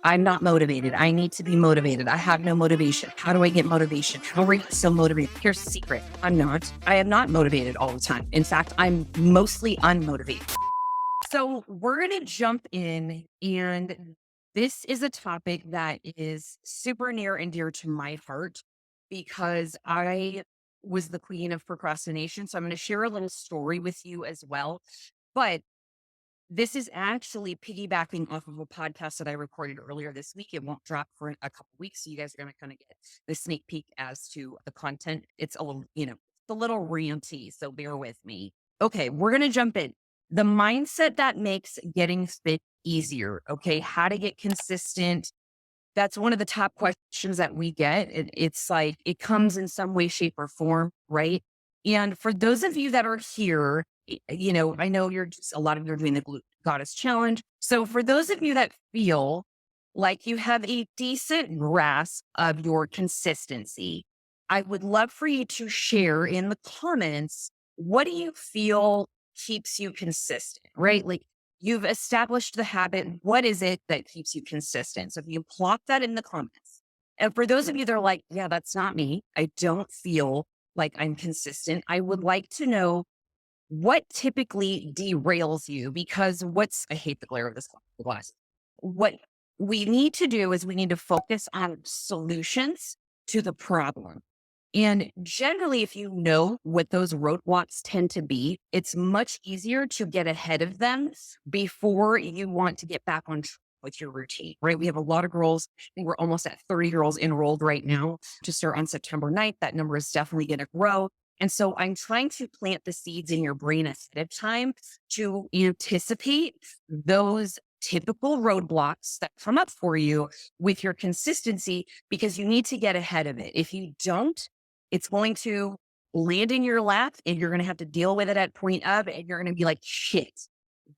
I'm not motivated. I need to be motivated. I have no motivation. How do I get motivation? How are you so motivated? Here's the secret. I'm not. I am not motivated all the time. In fact, I'm mostly unmotivated. So we're going to jump in, and this is a topic that is super near and dear to my heart because I was the queen of procrastination. So I'm going to share a little story with you as well. But this is actually piggybacking off of a podcast that I recorded earlier this week. It won't drop for a couple weeks, so you guys are going to kind of get the sneak peek as to the content. It's a little, it's a little ranty, so bear with me. Okay, we're going to jump in. The mindset that makes getting fit easier. Okay, how to get consistent. That's one of the top questions that we get. It's like it comes in some way, shape, or form, right? And for those of you that are here, I know a lot of you are doing the Goddess Challenge. So for those of you that feel like you have a decent grasp of your consistency, I would love for you to share in the comments, what do you feel keeps you consistent, right? Like you've established the habit. What is it that keeps you consistent? So if you plot that in the comments, and for those of you that are like, yeah, that's not me. I don't feel like I'm consistent. I would like to know what typically derails you, because I hate the glare of this glass. What we need to do is we need to focus on solutions to the problem. And generally, if you know what those roadblocks tend to be, it's much easier to get ahead of them before you want to get back on track with your routine, right? We have a lot of girls. I think we're almost at 30 girls enrolled right now to start on September 9th. That number is definitely going to grow. And so I'm trying to plant the seeds in your brain ahead of time to anticipate those typical roadblocks that come up for you with your consistency, because you need to get ahead of it. If you don't, it's going to land in your lap and you're going to have to deal with it at point of, and you're going to be like, shit,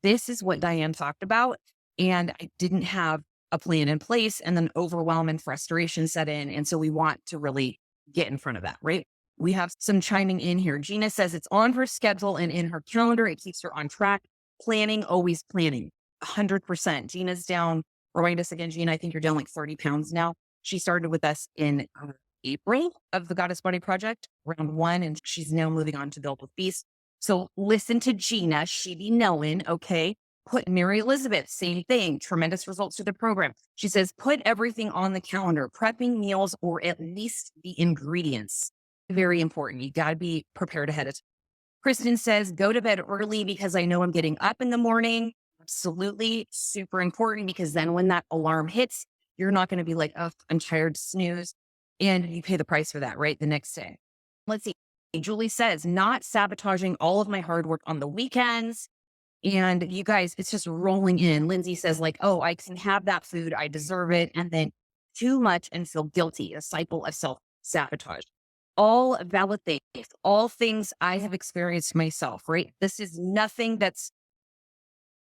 this is what Diane talked about. And I didn't have a plan in place, and then overwhelm and frustration set in. And so we want to really get in front of that, right? We have some chiming in here. Gina says it's on her schedule and in her calendar. It keeps her on track. Planning, always planning, 100%. Gina's down. Remind us again, Gina, I think you're down like 30 pounds now. She started with us in April of the Goddess Body Project, round 1, and she's now moving on to Build with Beast. So listen to Gina. She be knowing, okay? Put Mary Elizabeth, same thing, tremendous results to the program. She says, put everything on the calendar, prepping meals or at least the ingredients. Very important. You got to be prepared ahead of time. Kristen says, go to bed early because I know I'm getting up in the morning. Absolutely. Super important, because then when that alarm hits, you're not going to be like, oh, I'm tired, snooze. And you pay the price for that, right? The next day. Let's see. Julie says, not sabotaging all of my hard work on the weekends. And you guys, it's just rolling in. Lindsay says like, oh, I can have that food. I deserve it. And then too much and feel guilty. A cycle of self-sabotage. All valid things, all things I have experienced myself, right? This is nothing that's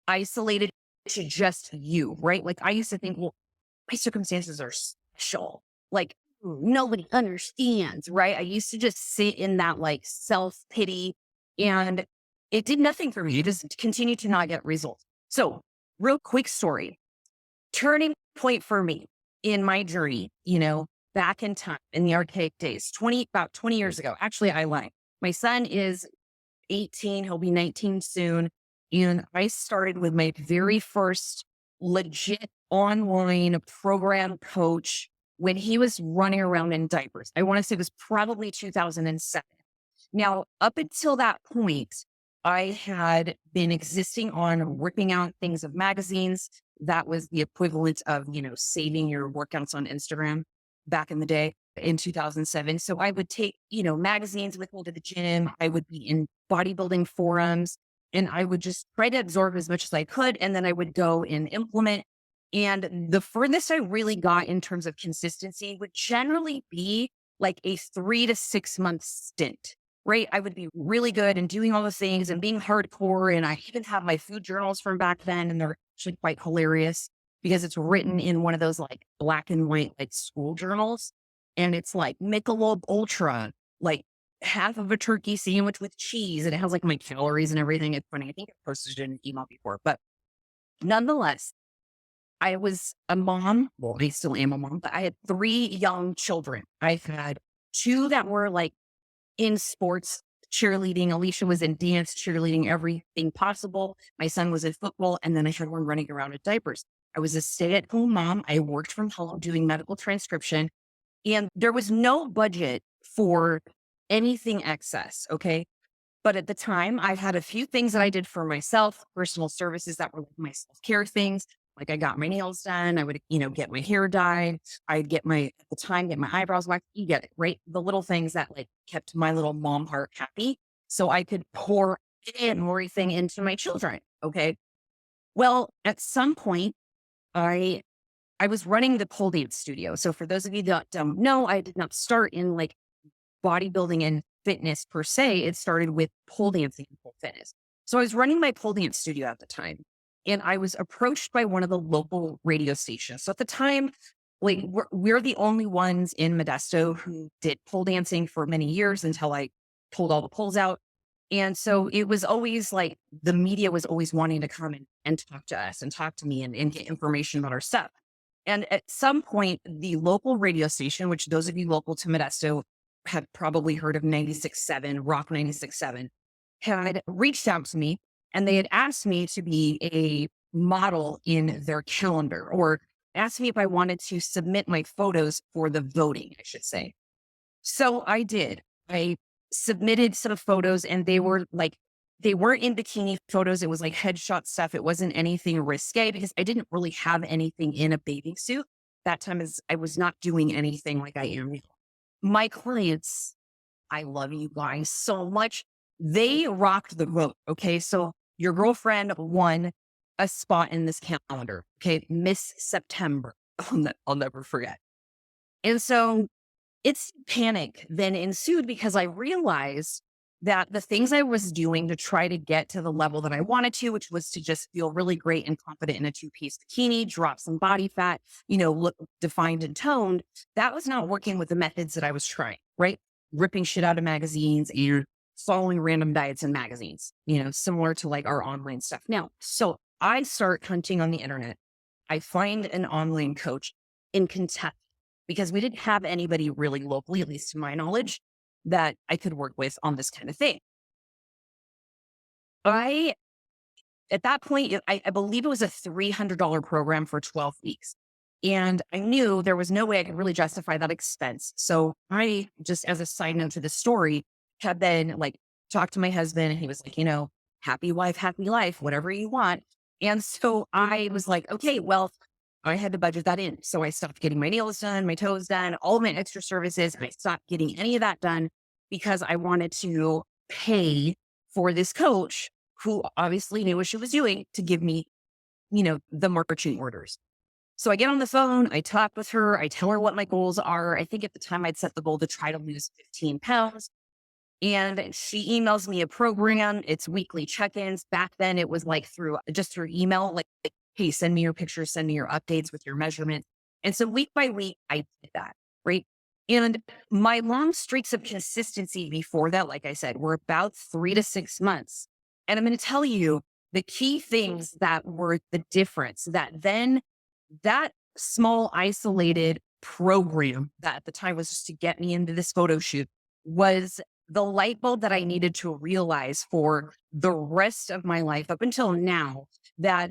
isolated to just you, right? Like I used to think, well, my circumstances are special. Like nobody understands, right? I used to just sit in that like self-pity, and it did nothing for me. It just continued to not get results. So real quick story, turning point for me in my journey, back in time in the archaic days, about 20 years ago. Actually, I lied. My son is 18. He'll be 19 soon. And I started with my very first legit online program coach when he was running around in diapers. I want to say it was probably 2007. Now, up until that point, I had been existing on ripping out things of magazines. That was the equivalent of, saving your workouts on Instagram back in the day in 2007. So I would take, magazines with me to the gym. I would be in bodybuilding forums, and I would just try to absorb as much as I could. And then I would go and implement. And the furthest I really got in terms of consistency would generally be like a 3 to 6 month stint, right? I would be really good and doing all the things and being hardcore. And I even have my food journals from back then, and they're actually quite hilarious because it's written in one of those like black and white, like school journals. And it's like Michelob Ultra, like half of a turkey sandwich with cheese. And it has like my calories and everything. It's funny. I think I posted it in an email before, but nonetheless, I was a mom. Well, I still am a mom, but I had 3 young children. I've had 2 that were like in sports, cheerleading. Alicia was in dance, cheerleading, everything possible. My son was in football. And then I had one running around in diapers. I was a stay-at-home mom. I worked from home doing medical transcription. And there was no budget for anything excess. Okay. But at the time, I had a few things that I did for myself, personal services that were like my self-care things. Like I got my nails done. I would, get my hair dyed. I'd at the time, get my eyebrows waxed. You get it, right? The little things that like kept my little mom heart happy. So I could pour in everything into my children. Okay. Well, at some point, I I was running the pole dance studio. So for those of you that don't know, I did not start in like bodybuilding and fitness per se. It started with pole dancing and pole fitness. So I was running my pole dance studio at the time, and I was approached by one of the local radio stations. So at the time, like we're the only ones in Modesto who did pole dancing for many years until I pulled all the poles out. And so it was always like the media was always wanting to come and talk to us and talk to me and get information about our stuff. And at some point, the local radio station, which those of you local to Modesto have probably heard of 96.7, Rock 96.7, had reached out to me, and they had asked me to be a model in their calendar, or asked me if I wanted to submit my photos for the voting, I should say. So I did. I submitted some photos, and they weren't in bikini photos. It was like headshot stuff. It wasn't anything risque because I didn't really have anything in a bathing suit. That time is I was not doing anything like I am now. My clients, I love you guys so much. They rocked the vote. Okay. So your girlfriend won a spot in this calendar. Okay. Miss September. I'll never forget. And so it's panic then ensued because I realized that the things I was doing to try to get to the level that I wanted to, which was to just feel really great and confident in a 2-piece bikini, drop some body fat, look defined and toned, that was not working with the methods that I was trying, right? Ripping shit out of magazines and following random diets in magazines, similar to like our online stuff now. So I start hunting on the internet. I find an online coach in Kentucky because we didn't have anybody really locally, at least to my knowledge, that I could work with on this kind of thing. At that point, I believe it was a $300 program for 12 weeks. And I knew there was no way I could really justify that expense. So I, just as a side note to the story, had then like talked to my husband, and he was like, happy wife, happy life, whatever you want. And so I was like, okay, well, I had to budget that in. So I stopped getting my nails done, my toes done, all of my extra services. And I stopped getting any of that done because I wanted to pay for this coach who obviously knew what she was doing to give me, the marching orders. So I get on the phone, I talk with her, I tell her what my goals are. I think at the time I'd set the goal to try to lose 15 pounds. And she emails me a program. It's weekly check-ins. Back then it was like through email, like, hey, send me your pictures, send me your updates with your measurements. And so week by week, I did that, right? And my long streaks of consistency before that, like I said, were about 3 to 6 months. And I'm going to tell you the key things that were the difference that small isolated program that at the time was just to get me into this photo shoot was the light bulb that I needed to realize for the rest of my life up until now, that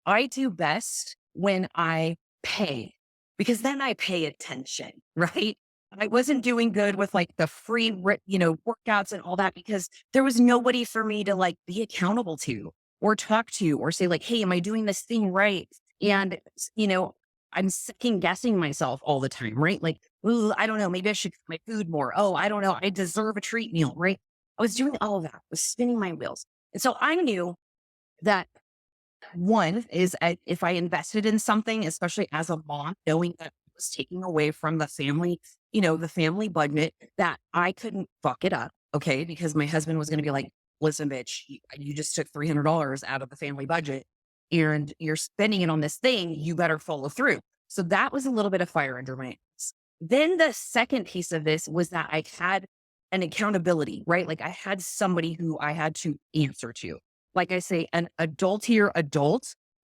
I do best when I pay, because then I pay attention, right? I wasn't doing good with like the free, workouts and all that because there was nobody for me to like be accountable to or talk to or say like, hey, am I doing this thing right? And, I'm second guessing myself all the time, right? Like, ooh, I don't know, maybe I should cook my food more. Oh, I don't know, I deserve a treat meal, right? I was doing all of that, I was spinning my wheels. And so I knew that one is if I invested in something, especially as a mom, knowing that it was taking away from the family, the family budget, that I couldn't fuck it up. Okay. Because my husband was going to be like, listen, bitch, you just took $300 out of the family budget and you're spending it on this thing. You better follow through. So that was a little bit of fire under my ass. Then the second piece of this was that I had an accountability, right? Like I had somebody who I had to answer to. Like I say, an adult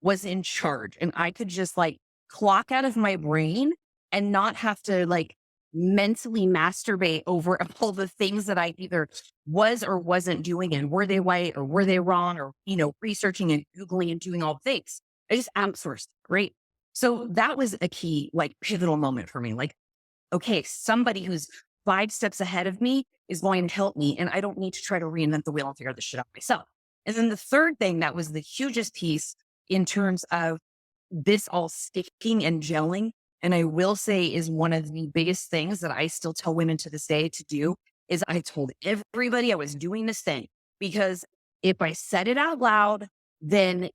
was in charge and I could just like clock out of my brain and not have to like mentally masturbate over all the things that I either was or wasn't doing and were they right or were they wrong or, researching and Googling and doing all the things. I just outsourced, right? So that was a key, like pivotal moment for me. Like, okay, somebody who's 5 steps ahead of me is going to help me and I don't need to try to reinvent the wheel and figure this shit out myself. And then the third thing that was the hugest piece in terms of this all sticking and gelling, and I will say is one of the biggest things that I still tell women to this day to do, is I told everybody I was doing this thing because if I said it out loud, then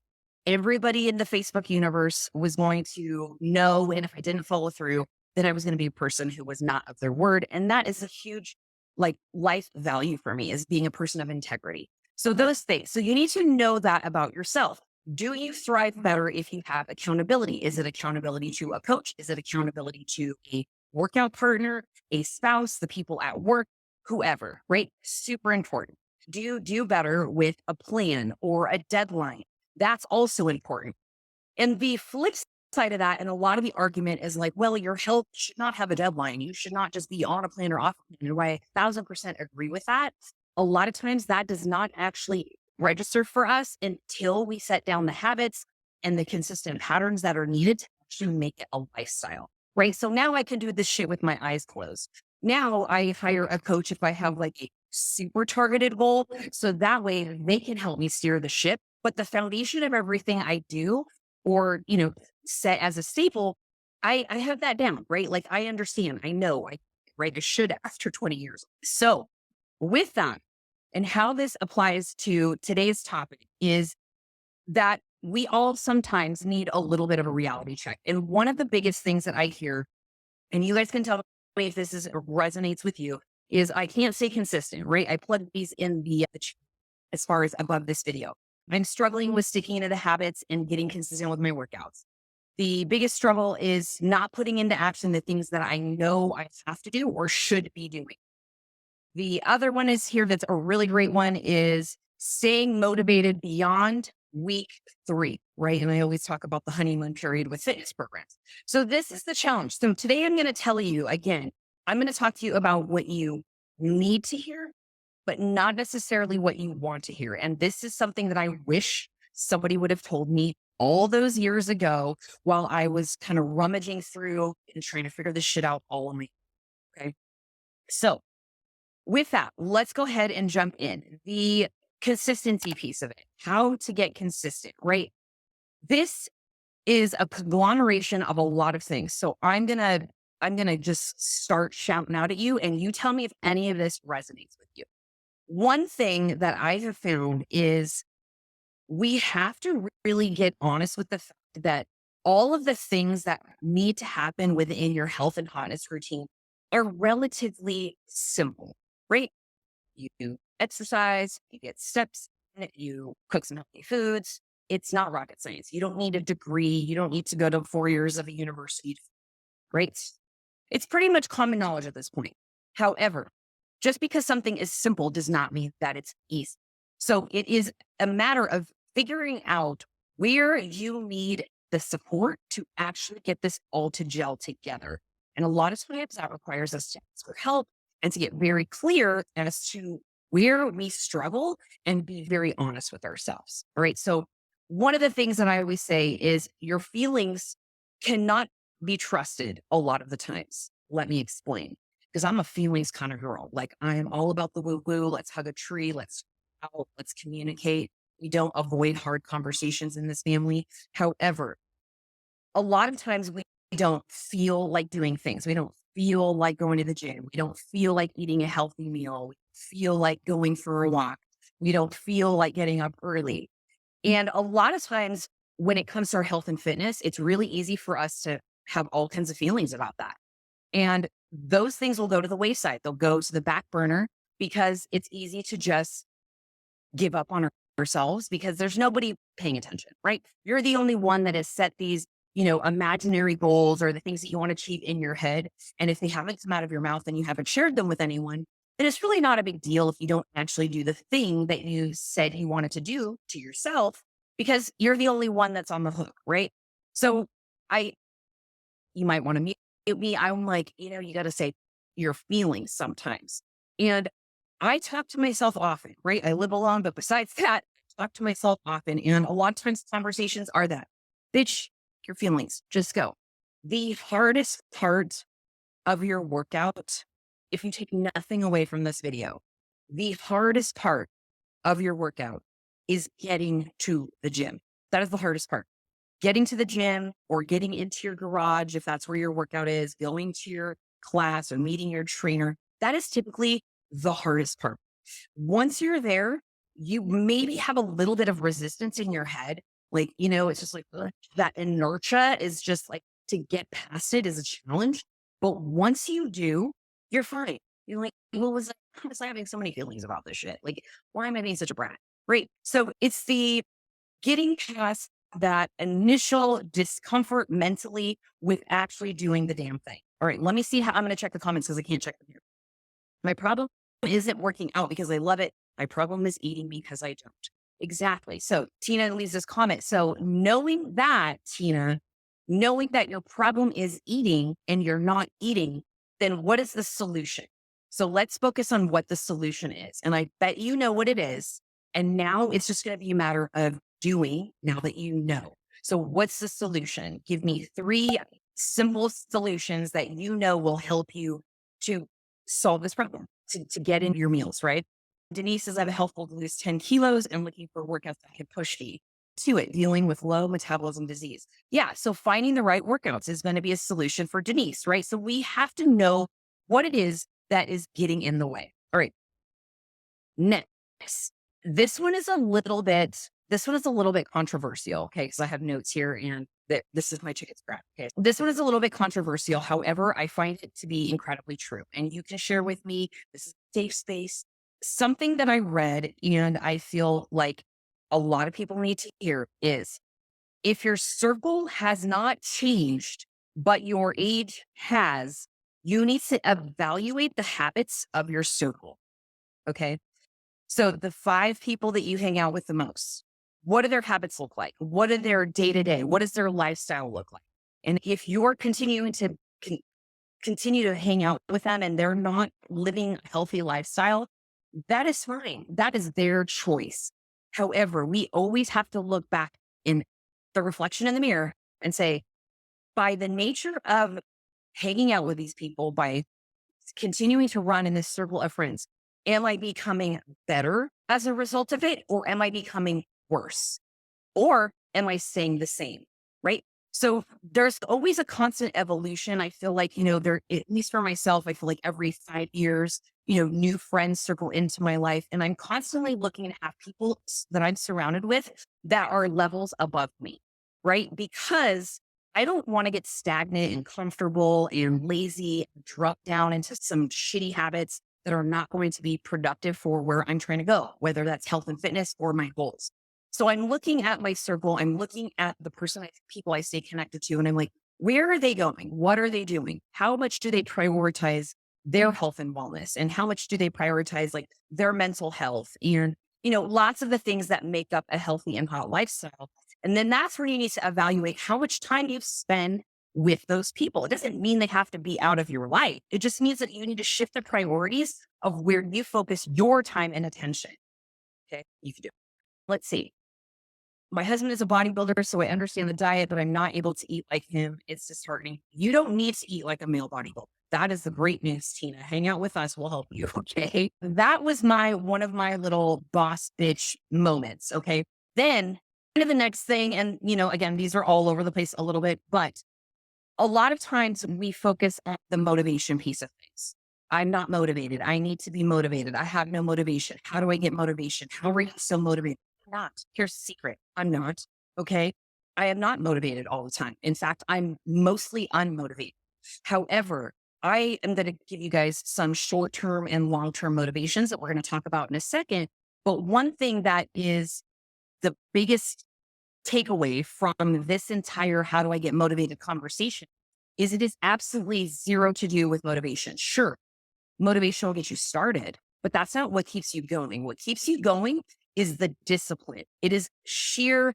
everybody in the Facebook universe was going to know. And if I didn't follow through, then I was going to be a person who was not of their word. And that is a huge like life value for me, is being a person of integrity. So those things. So you need to know that about yourself. Do you thrive better if you have accountability? Is it accountability to a coach? Is it accountability to a workout partner, a spouse, the people at work, whoever, right? Super important. Do you do better with a plan or a deadline? That's also important. And the flip side of that, and a lot of the argument is like, well, your health should not have a deadline. You should not just be on a plan or off a plan. And I 1,000% agree with that. A lot of times that does not actually register for us until we set down the habits and the consistent patterns that are needed to actually make it a lifestyle, right? So now I can do this shit with my eyes closed. Now I hire a coach if I have like a super targeted goal. So that way they can help me steer the ship. But the foundation of everything I do or, set as a staple, I have that down, right? Like I understand, I know, right? I should after 20 years. So with that, and how this applies to today's topic is that we all sometimes need a little bit of a reality check. And one of the biggest things that I hear, and you guys can tell me if this resonates with you, is I can't stay consistent, right? I plug these in the chat as far as above this video. I'm struggling with sticking to the habits and getting consistent with my workouts. The biggest struggle is not putting into action the things that I know I have to do or should be doing. The other one is here that's a really great one is staying motivated beyond week 3, right? And I always talk about the honeymoon period with fitness programs. So this is the challenge. So today I'm going to tell you again, I'm going to talk to you about what you need to hear, but not necessarily what you want to hear. And this is something that I wish somebody would have told me all those years ago while I was kind of rummaging through and trying to figure this shit out all on me. Okay. So with that, let's go ahead and jump in. The consistency piece of it, how to get consistent, right? This is a conglomeration of a lot of things. So I'm going to just start shouting out at you and you tell me if any of this resonates with you. One thing that I have found is we have to really get honest with the fact that all of the things that need to happen within your health and hotness routine are relatively simple, right? You exercise, you get steps, you cook some healthy foods. It's not rocket science. You don't need a degree. You don't need to go to 4 years of a university, right? It's pretty much common knowledge at this point. However, just because something is simple does not mean that it's easy. So it is a matter of figuring out where you need the support to actually get this all to gel together. And a lot of times that requires us to ask for help and to get very clear as to where we struggle and be very honest with ourselves. All right. So one of the things that I always say is your feelings cannot be trusted a lot of the times. Let me explain. Because I'm a feelings kind of girl. Like I am all about the woo-woo. Let's hug a tree. Let's out. Let's communicate. We don't avoid hard conversations in this family. However, a lot of times we don't feel like doing things. We don't feel like going to the gym. We don't feel like eating a healthy meal. We feel like going for a walk. We don't feel like getting up early. And a lot of times when it comes to our health and fitness, it's really easy for us to have all kinds of feelings about that. And those things will go to the wayside. They'll go to the back burner because it's easy to just give up on ourselves because there's nobody paying attention, right? You're the only one that has set these, imaginary goals or the things that you want to achieve in your head. And if they haven't come out of your mouth and you haven't shared them with anyone, then it's really not a big deal if you don't actually do the thing that you said you wanted to do to yourself because you're the only one that's on the hook, right? So I, you might want to mute me. I'm like, you got to say your feelings sometimes. And I talk to myself often, right? I live alone, but besides that, I talk to myself often. And a lot of times conversations are that, bitch, your feelings, just go. The hardest part of your workout, if you take nothing away from this video, the hardest part of your workout is getting to the gym. That is the hardest part. Getting to the gym or getting into your garage, if that's where your workout is, going to your class or meeting your trainer, that is typically the hardest part. Once you're there, you maybe have a little bit of resistance in your head. Like, it's just like ugh, that inertia is just like to get past it is a challenge. But once you do, you're fine. You're like, how was I having so many feelings about this shit? Like, why am I being such a brat? Right. So it's the getting past that initial discomfort mentally with actually doing the damn thing. All right. Let me see how I'm going to check the comments because I can't check them here. My problem isn't working out because I love it. My problem is eating because I don't. Exactly. So Tina leaves this comment. So knowing that, Tina, knowing that your problem is eating and you're not eating, then what is the solution? So let's focus on what the solution is. And I bet you know what it is. And now it's just going to be a matter of doing now that you know. So what's the solution? Give me 3 simple solutions that you know will help you to solve this problem, to get into your meals, right? Denise says, I have a health goal to lose 10 kilos and looking for workouts that can push me to it, dealing with low metabolism disease. Yeah. So finding the right workouts is going to be a solution for Denise, right? So we have to know what it is that is getting in the way. All right. Next, this one is a little bit controversial. Okay. Cause I have notes here and this is my chicken scratch. Okay. This one is a little bit controversial. However, I find it to be incredibly true. And you can share with me, this is a safe space, something that I read and I feel like a lot of people need to hear is if your circle has not changed, but your age has, you need to evaluate the habits of your circle. Okay. So the 5 people that you hang out with the most, what do their habits look like? What are their day to day? What does their lifestyle look like? And if you're continuing to continue to hang out with them and they're not living a healthy lifestyle, that is fine. That is their choice. However, we always have to look back in the reflection in the mirror and say, by the nature of hanging out with these people, by continuing to run in this circle of friends, am I becoming better as a result of it? Or am I becoming worse? Or am I staying the same? Right. So there's always a constant evolution. I feel like, at least for myself, I feel like every 5 years, new friends circle into my life. And I'm constantly looking to have people that I'm surrounded with that are levels above me. Right. Because I don't want to get stagnant and comfortable and lazy, drop down into some shitty habits that are not going to be productive for where I'm trying to go, whether that's health and fitness or my goals. So I'm looking at my circle, I'm looking at the people I stay connected to, and I'm like, where are they going? What are they doing? How much do they prioritize their health and wellness? And how much do they prioritize like their mental health and, lots of the things that make up a healthy and hot lifestyle. And then that's where you need to evaluate how much time you spend with those people. It doesn't mean they have to be out of your life. It just means that you need to shift the priorities of where you focus your time and attention. Okay. You can do it. Let's see. My husband is a bodybuilder, so I understand the diet, but I'm not able to eat like him. It's disheartening. You don't need to eat like a male bodybuilder. That is the great news, Tina. Hang out with us. We'll help you. Okay. That was one of my little boss bitch moments. Okay. Then kind of the next thing, and again, these are all over the place a little bit, but a lot of times we focus on the motivation piece of things. I'm not motivated. I need to be motivated. I have no motivation. How do I get motivation? How are you so motivated? I'm not. Here's the secret. I'm not. Okay. I am not motivated all the time. In fact, I'm mostly unmotivated. However, I am going to give you guys some short-term and long-term motivations that we're going to talk about in a second. But one thing that is the biggest takeaway from this entire how do I get motivated conversation is it is absolutely zero to do with motivation. Sure, motivation will get you started, but that's not what keeps you going. What keeps you going is the discipline. It is sheer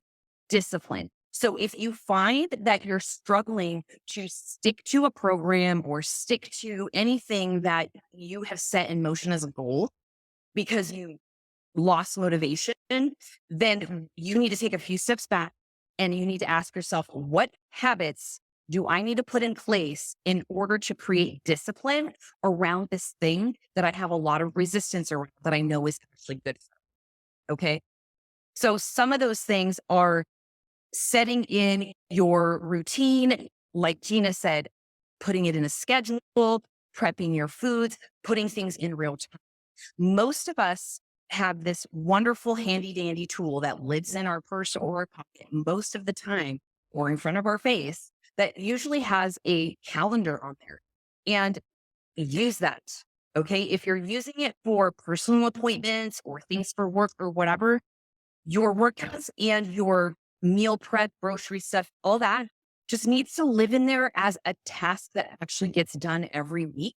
discipline. So if you find that you're struggling to stick to a program or stick to anything that you have set in motion as a goal because you lost motivation, then you need to take a few steps back and you need to ask yourself, what habits do I need to put in place in order to create discipline around this thing that I have a lot of resistance or that I know is actually good for me? Okay. So some of those things are setting in your routine, like Gina said, putting it in a schedule, prepping your foods, putting things in real time. Most of us have this wonderful handy dandy tool that lives in our purse or our pocket most of the time or in front of our face that usually has a calendar on there, and use that. Okay. If you're using it for personal appointments or things for work or whatever, your workouts and your meal prep, grocery stuff, all that just needs to live in there as a task that actually gets done every week.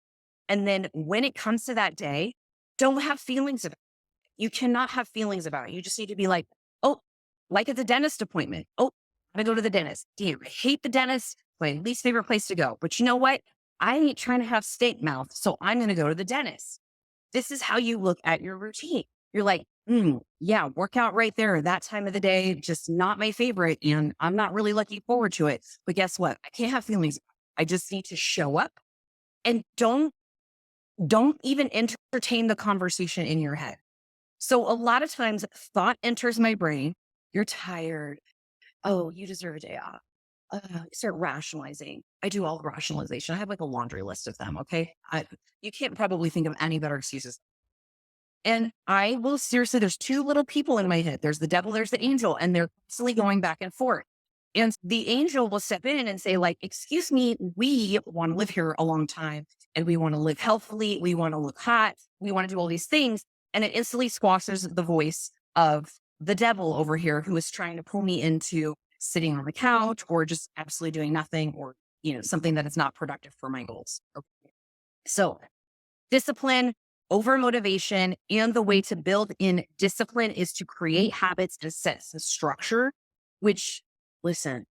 And then when it comes to that day, don't have feelings about it. You cannot have feelings about it. You just need to be like, oh, like at the dentist appointment. Oh, I go to the dentist. Damn, I hate the dentist. My least favorite place to go. But you know what? I ain't trying to have steak mouth, so I'm going to go to the dentist. This is how you look at your routine. You're like, yeah, workout right there, that time of the day, just not my favorite. And I'm not really looking forward to it. But guess what? I can't have feelings. I just need to show up and don't even entertain the conversation in your head. So a lot of times thought enters my brain. You're tired. Oh, you deserve a day off. Start rationalizing. I do all the rationalization. I have like a laundry list of them. Okay. You can't probably think of any better excuses. And I will seriously, there's two little people in my head. There's the devil, there's the angel, and they're constantly going back and forth. And the angel will step in and say, like, excuse me, we want to live here a long time and we want to live healthily. We want to look hot. We want to do all these things. And it instantly squashes the voice of the devil over here who is trying to pull me into sitting on the couch or just absolutely doing nothing or, something that is not productive for my goals. Okay. So discipline over motivation, and the way to build in discipline is to create habits and set a structure, which, listen,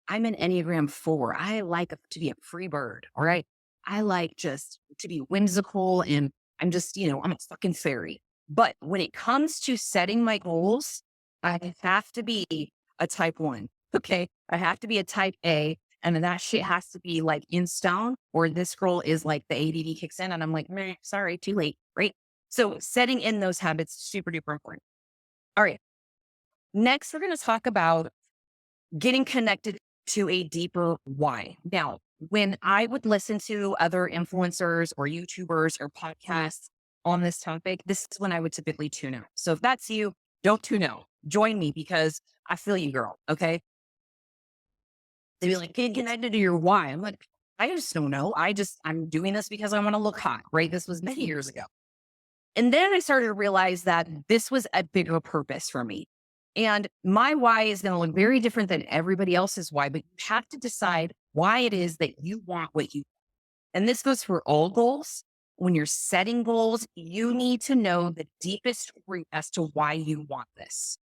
I'm an Enneagram 4. I like to be a free bird. All right. I like just to be whimsical and I'm just, I'm a fucking fairy. But when it comes to setting my goals, I have to be a type 1. Okay. I have to be a type A. And then that shit has to be like in stone, or this girl is like the ADD kicks in and I'm like, meh, sorry, too late. Right. So setting in those habits, super duper important. All right. Next, we're going to talk about getting connected to a deeper why. Now, when I would listen to other influencers or YouTubers or podcasts on this topic, this is when I would typically tune out. So if that's you, don't tune out. Join me because I feel you, girl. Okay. They'd be like, get connected to your why. I'm like, I just don't know. I'm doing this because I want to look hot, right? This was many years ago. And then I started to realize that this was a bigger purpose for me. And my why is going to look very different than everybody else's why, but you have to decide why it is that you want what you want. And this goes for all goals. When you're setting goals, you need to know the deepest root as to why you want this.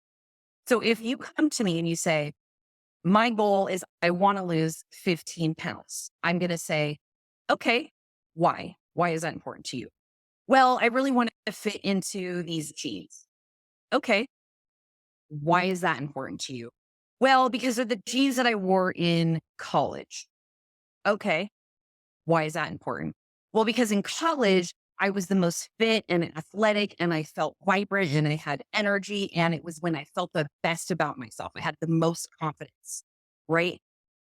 So if you come to me and you say, my goal is I want to lose 15 pounds. I'm going to say, okay, why? Why is that important to you? Well, I really want to fit into these jeans. Okay. Why is that important to you? Well, because of the jeans that I wore in college. Okay. Why is that important? Well, because in college, I was the most fit and athletic and I felt vibrant and I had energy. And it was when I felt the best about myself. I had the most confidence, right?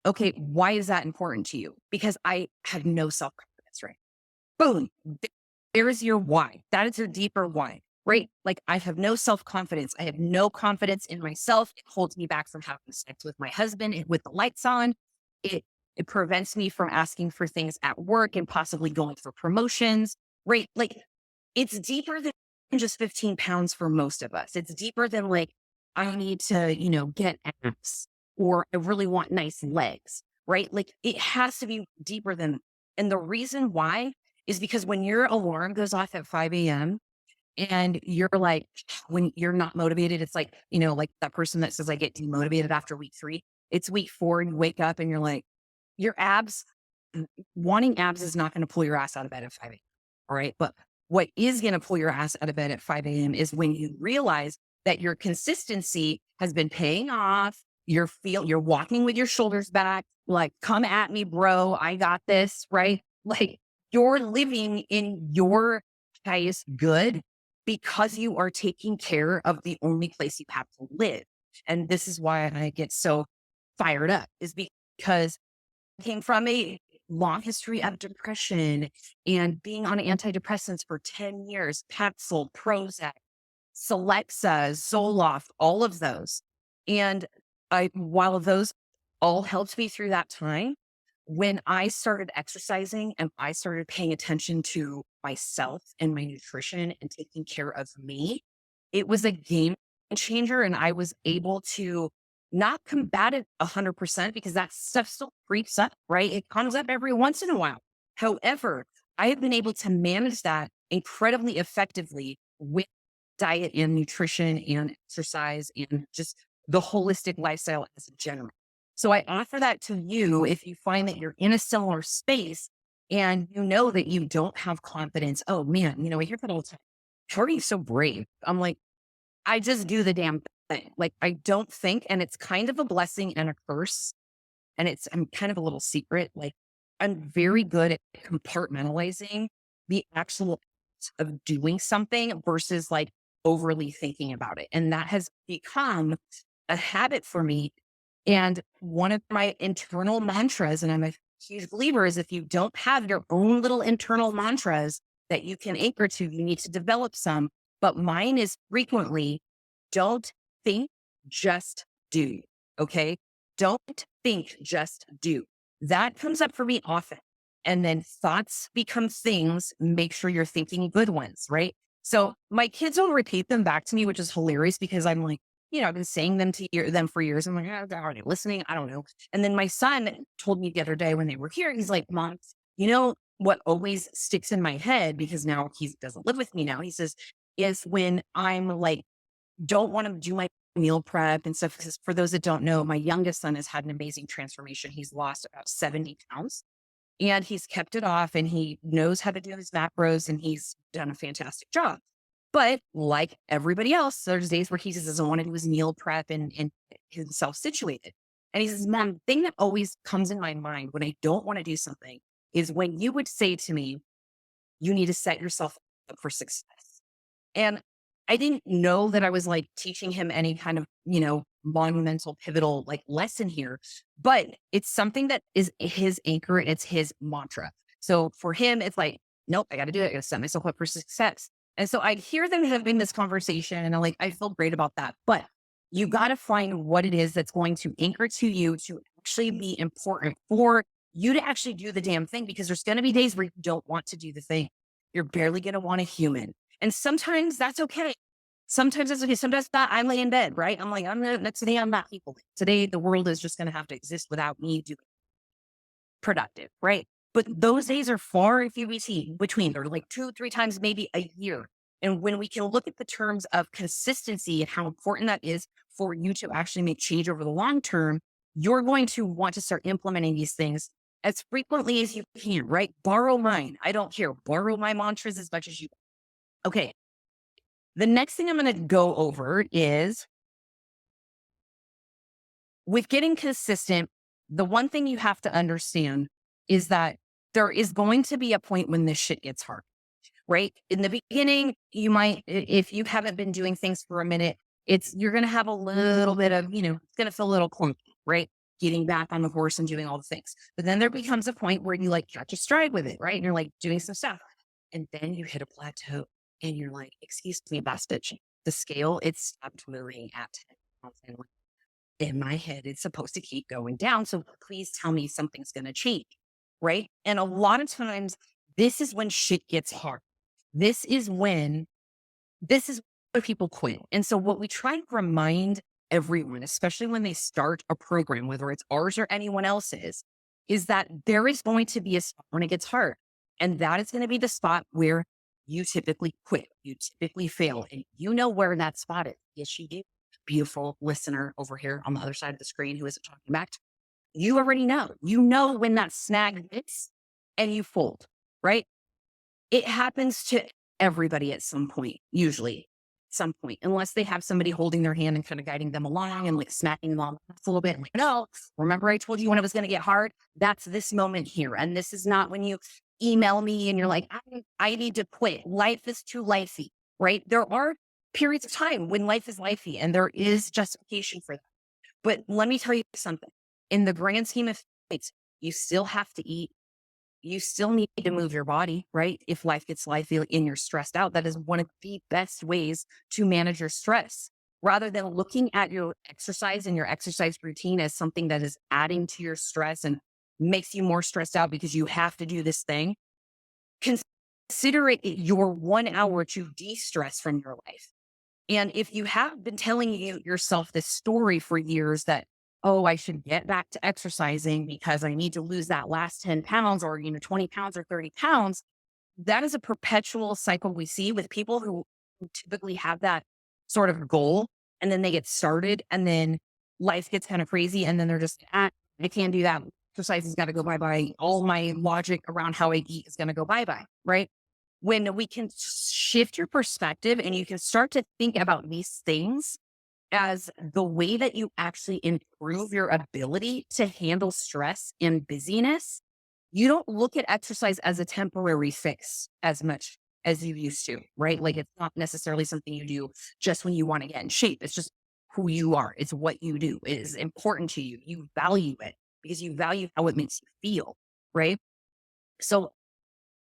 Okay. Why is that important to you? Because I had no self-confidence, right? Boom. There is your why. That is your deeper why, right? Like I have no self-confidence. I have no confidence in myself. It holds me back from having sex with my husband and with the lights on. It prevents me from asking for things at work and possibly going for promotions, right? Like it's deeper than just 15 pounds for most of us. It's deeper than like, I need to, get abs or I really want nice legs, right? Like it has to be deeper than, and the reason why is because when your alarm goes off at 5 a.m., And you're like, when you're not motivated, it's like, like that person that says I get demotivated after week 3. It's week 4 and you wake up and you're like, your abs, wanting abs is not going to pull your ass out of bed at 5 a.m. All right. But what is going to pull your ass out of bed at 5 a.m. is when you realize that your consistency has been paying off. You're walking with your shoulders back, like, come at me, bro. I got this, right? Like, you're living in your highest good because you are taking care of the only place you have to live. And this is why I get so fired up, is because I came from a long history of depression and being on antidepressants for 10 years, Paxil, Prozac, Celexa, Zoloft, all of those. And while those all helped me through that time, when I started exercising and I started paying attention to myself and my nutrition and taking care of me, it was a game changer. And I was able to not combat it 100% because that stuff still creeps up, right? It comes up every once in a while. However, I have been able to manage that incredibly effectively with diet and nutrition and exercise and just the holistic lifestyle as a general. So I offer that to you if you find that you're in a similar space and you know that you don't have confidence. Oh man, I hear that all the time. How are you so brave? I'm like, I just do the damn thing. Like, I don't think, and it's kind of a blessing and a curse. And I'm kind of a little secret. Like, I'm very good at compartmentalizing the actual act of doing something versus like overly thinking about it. And that has become a habit for me. And one of my internal mantras, and I'm a huge believer, is if you don't have your own little internal mantras that you can anchor to, you need to develop some. But mine is frequently, don't think, just do. Okay. Don't think, just do. That comes up for me often. And then thoughts become things. Make sure you're thinking good ones, right? So my kids will repeat them back to me, which is hilarious because I'm like, I've been saying them to them for years. I'm like, are they listening? I don't know. And then my son told me the other day when they were here, he's like, Mom, what always sticks in my head, because now he doesn't live with me now. He says, is when I'm like, don't want to do my meal prep and stuff. Because for those that don't know, my youngest son has had an amazing transformation. He's lost about 70 pounds and he's kept it off and he knows how to do his macros and he's done a fantastic job. But like everybody else, there's days where he just doesn't want to do his meal prep and himself situated. And he says, Mom, the thing that always comes in my mind when I don't want to do something is when you would say to me, you need to set yourself up for success. And I didn't know that I was like teaching him any kind of, monumental, pivotal like lesson here, but it's something that is his anchor and it's his mantra. So for him, it's like, nope, I got to do it. I got to set myself up for success. And so I hear them having this conversation and I'm like, I feel great about that. But you got to find what it is that's going to anchor to you to actually be important for you to actually do the damn thing, because there's going to be days where you don't want to do the thing. You're barely going to want a human. And sometimes that's okay. Sometimes that's okay. Sometimes that I lay in bed, right? I'm like, today I'm not people. Today the world is just going to have to exist without me doing productive, right? But those days are far and few between. They're like 2-3 times, maybe a year. And when we can look at the terms of consistency and how important that is for you to actually make change over the long term, you're going to want to start implementing these things as frequently as you can, right? Borrow mine. I don't care. Borrow my mantras as much as you. Okay. The next thing I'm going to go over is with getting consistent. The one thing you have to understand is that there is going to be a point when this shit gets hard, right? In the beginning, you might, if you haven't been doing things for a minute, you're going to have a little bit of, it's going to feel a little clunky, right? Getting back on the horse and doing all the things. But then there becomes a point where you like catch a stride with it, right? And you're like doing some stuff. And then you hit a plateau and you're like, excuse me, bitch, the scale, it stopped moving at 10 pounds. And in my head, it's supposed to keep going down. So please tell me something's going to change, right? And a lot of times, this is when shit gets hard. This is when people quit. And so what we try to remind everyone, especially when they start a program, whether it's ours or anyone else's, is that there is going to be a spot when it gets hard. And that is going to be the spot where you typically quit, you typically fail, and you know where that spot is. Yes, you do. Beautiful listener over here on the other side of the screen who isn't talking back to you already know. You know when that snag hits and you fold, right? It happens to everybody at some point, usually some point, unless they have somebody holding their hand and kind of guiding them along and like smacking them on the back a little bit. Like, no, remember I told you when it was going to get hard? That's this moment here. And this is not when you email me and you're like, I need to quit. Life is too lifey, right? There are periods of time when life is lifey and there is justification for that. But let me tell you something. In the grand scheme of things, you still have to eat. You still need to move your body, right? If life gets lifey and you're stressed out, that is one of the best ways to manage your stress. Rather than looking at your exercise and your exercise routine as something that is adding to your stress and makes you more stressed out because you have to do this thing, consider it your 1 hour to de-stress from your life. And if you have been telling yourself this story for years that, oh, I should get back to exercising because I need to lose that last 10 pounds or, 20 pounds or 30 pounds, that is a perpetual cycle we see with people who typically have that sort of goal. And then they get started and then life gets kind of crazy. And then they're just, I can't do that. Exercise has got to go bye-bye. All my logic around how I eat is going to go bye-bye, right? When we can shift your perspective and you can start to think about these things as the way that you actually improve your ability to handle stress and busyness, you don't look at exercise as a temporary fix as much as you used to, right? Like it's not necessarily something you do just when you want to get in shape. It's just who you are. It's what you do. It is important to you. You value it because you value how it makes you feel, right? So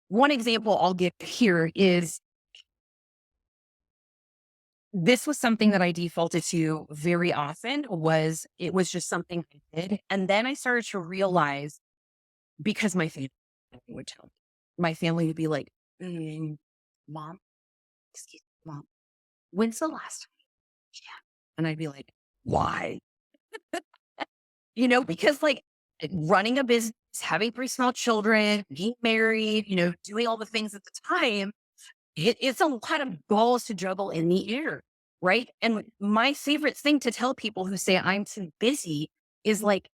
one example I'll give here is this was something that I defaulted to very often. It was just something I did. And then I started to realize, because my family would tell me, my family would be like, mom, excuse me, mom, when's the last time? Yeah. And I'd be like, why? Because like running a business, having 3 small children, being married, doing all the things at the time, it's a lot of balls to juggle in the air, right? And my favorite thing to tell people who say I'm too busy is like,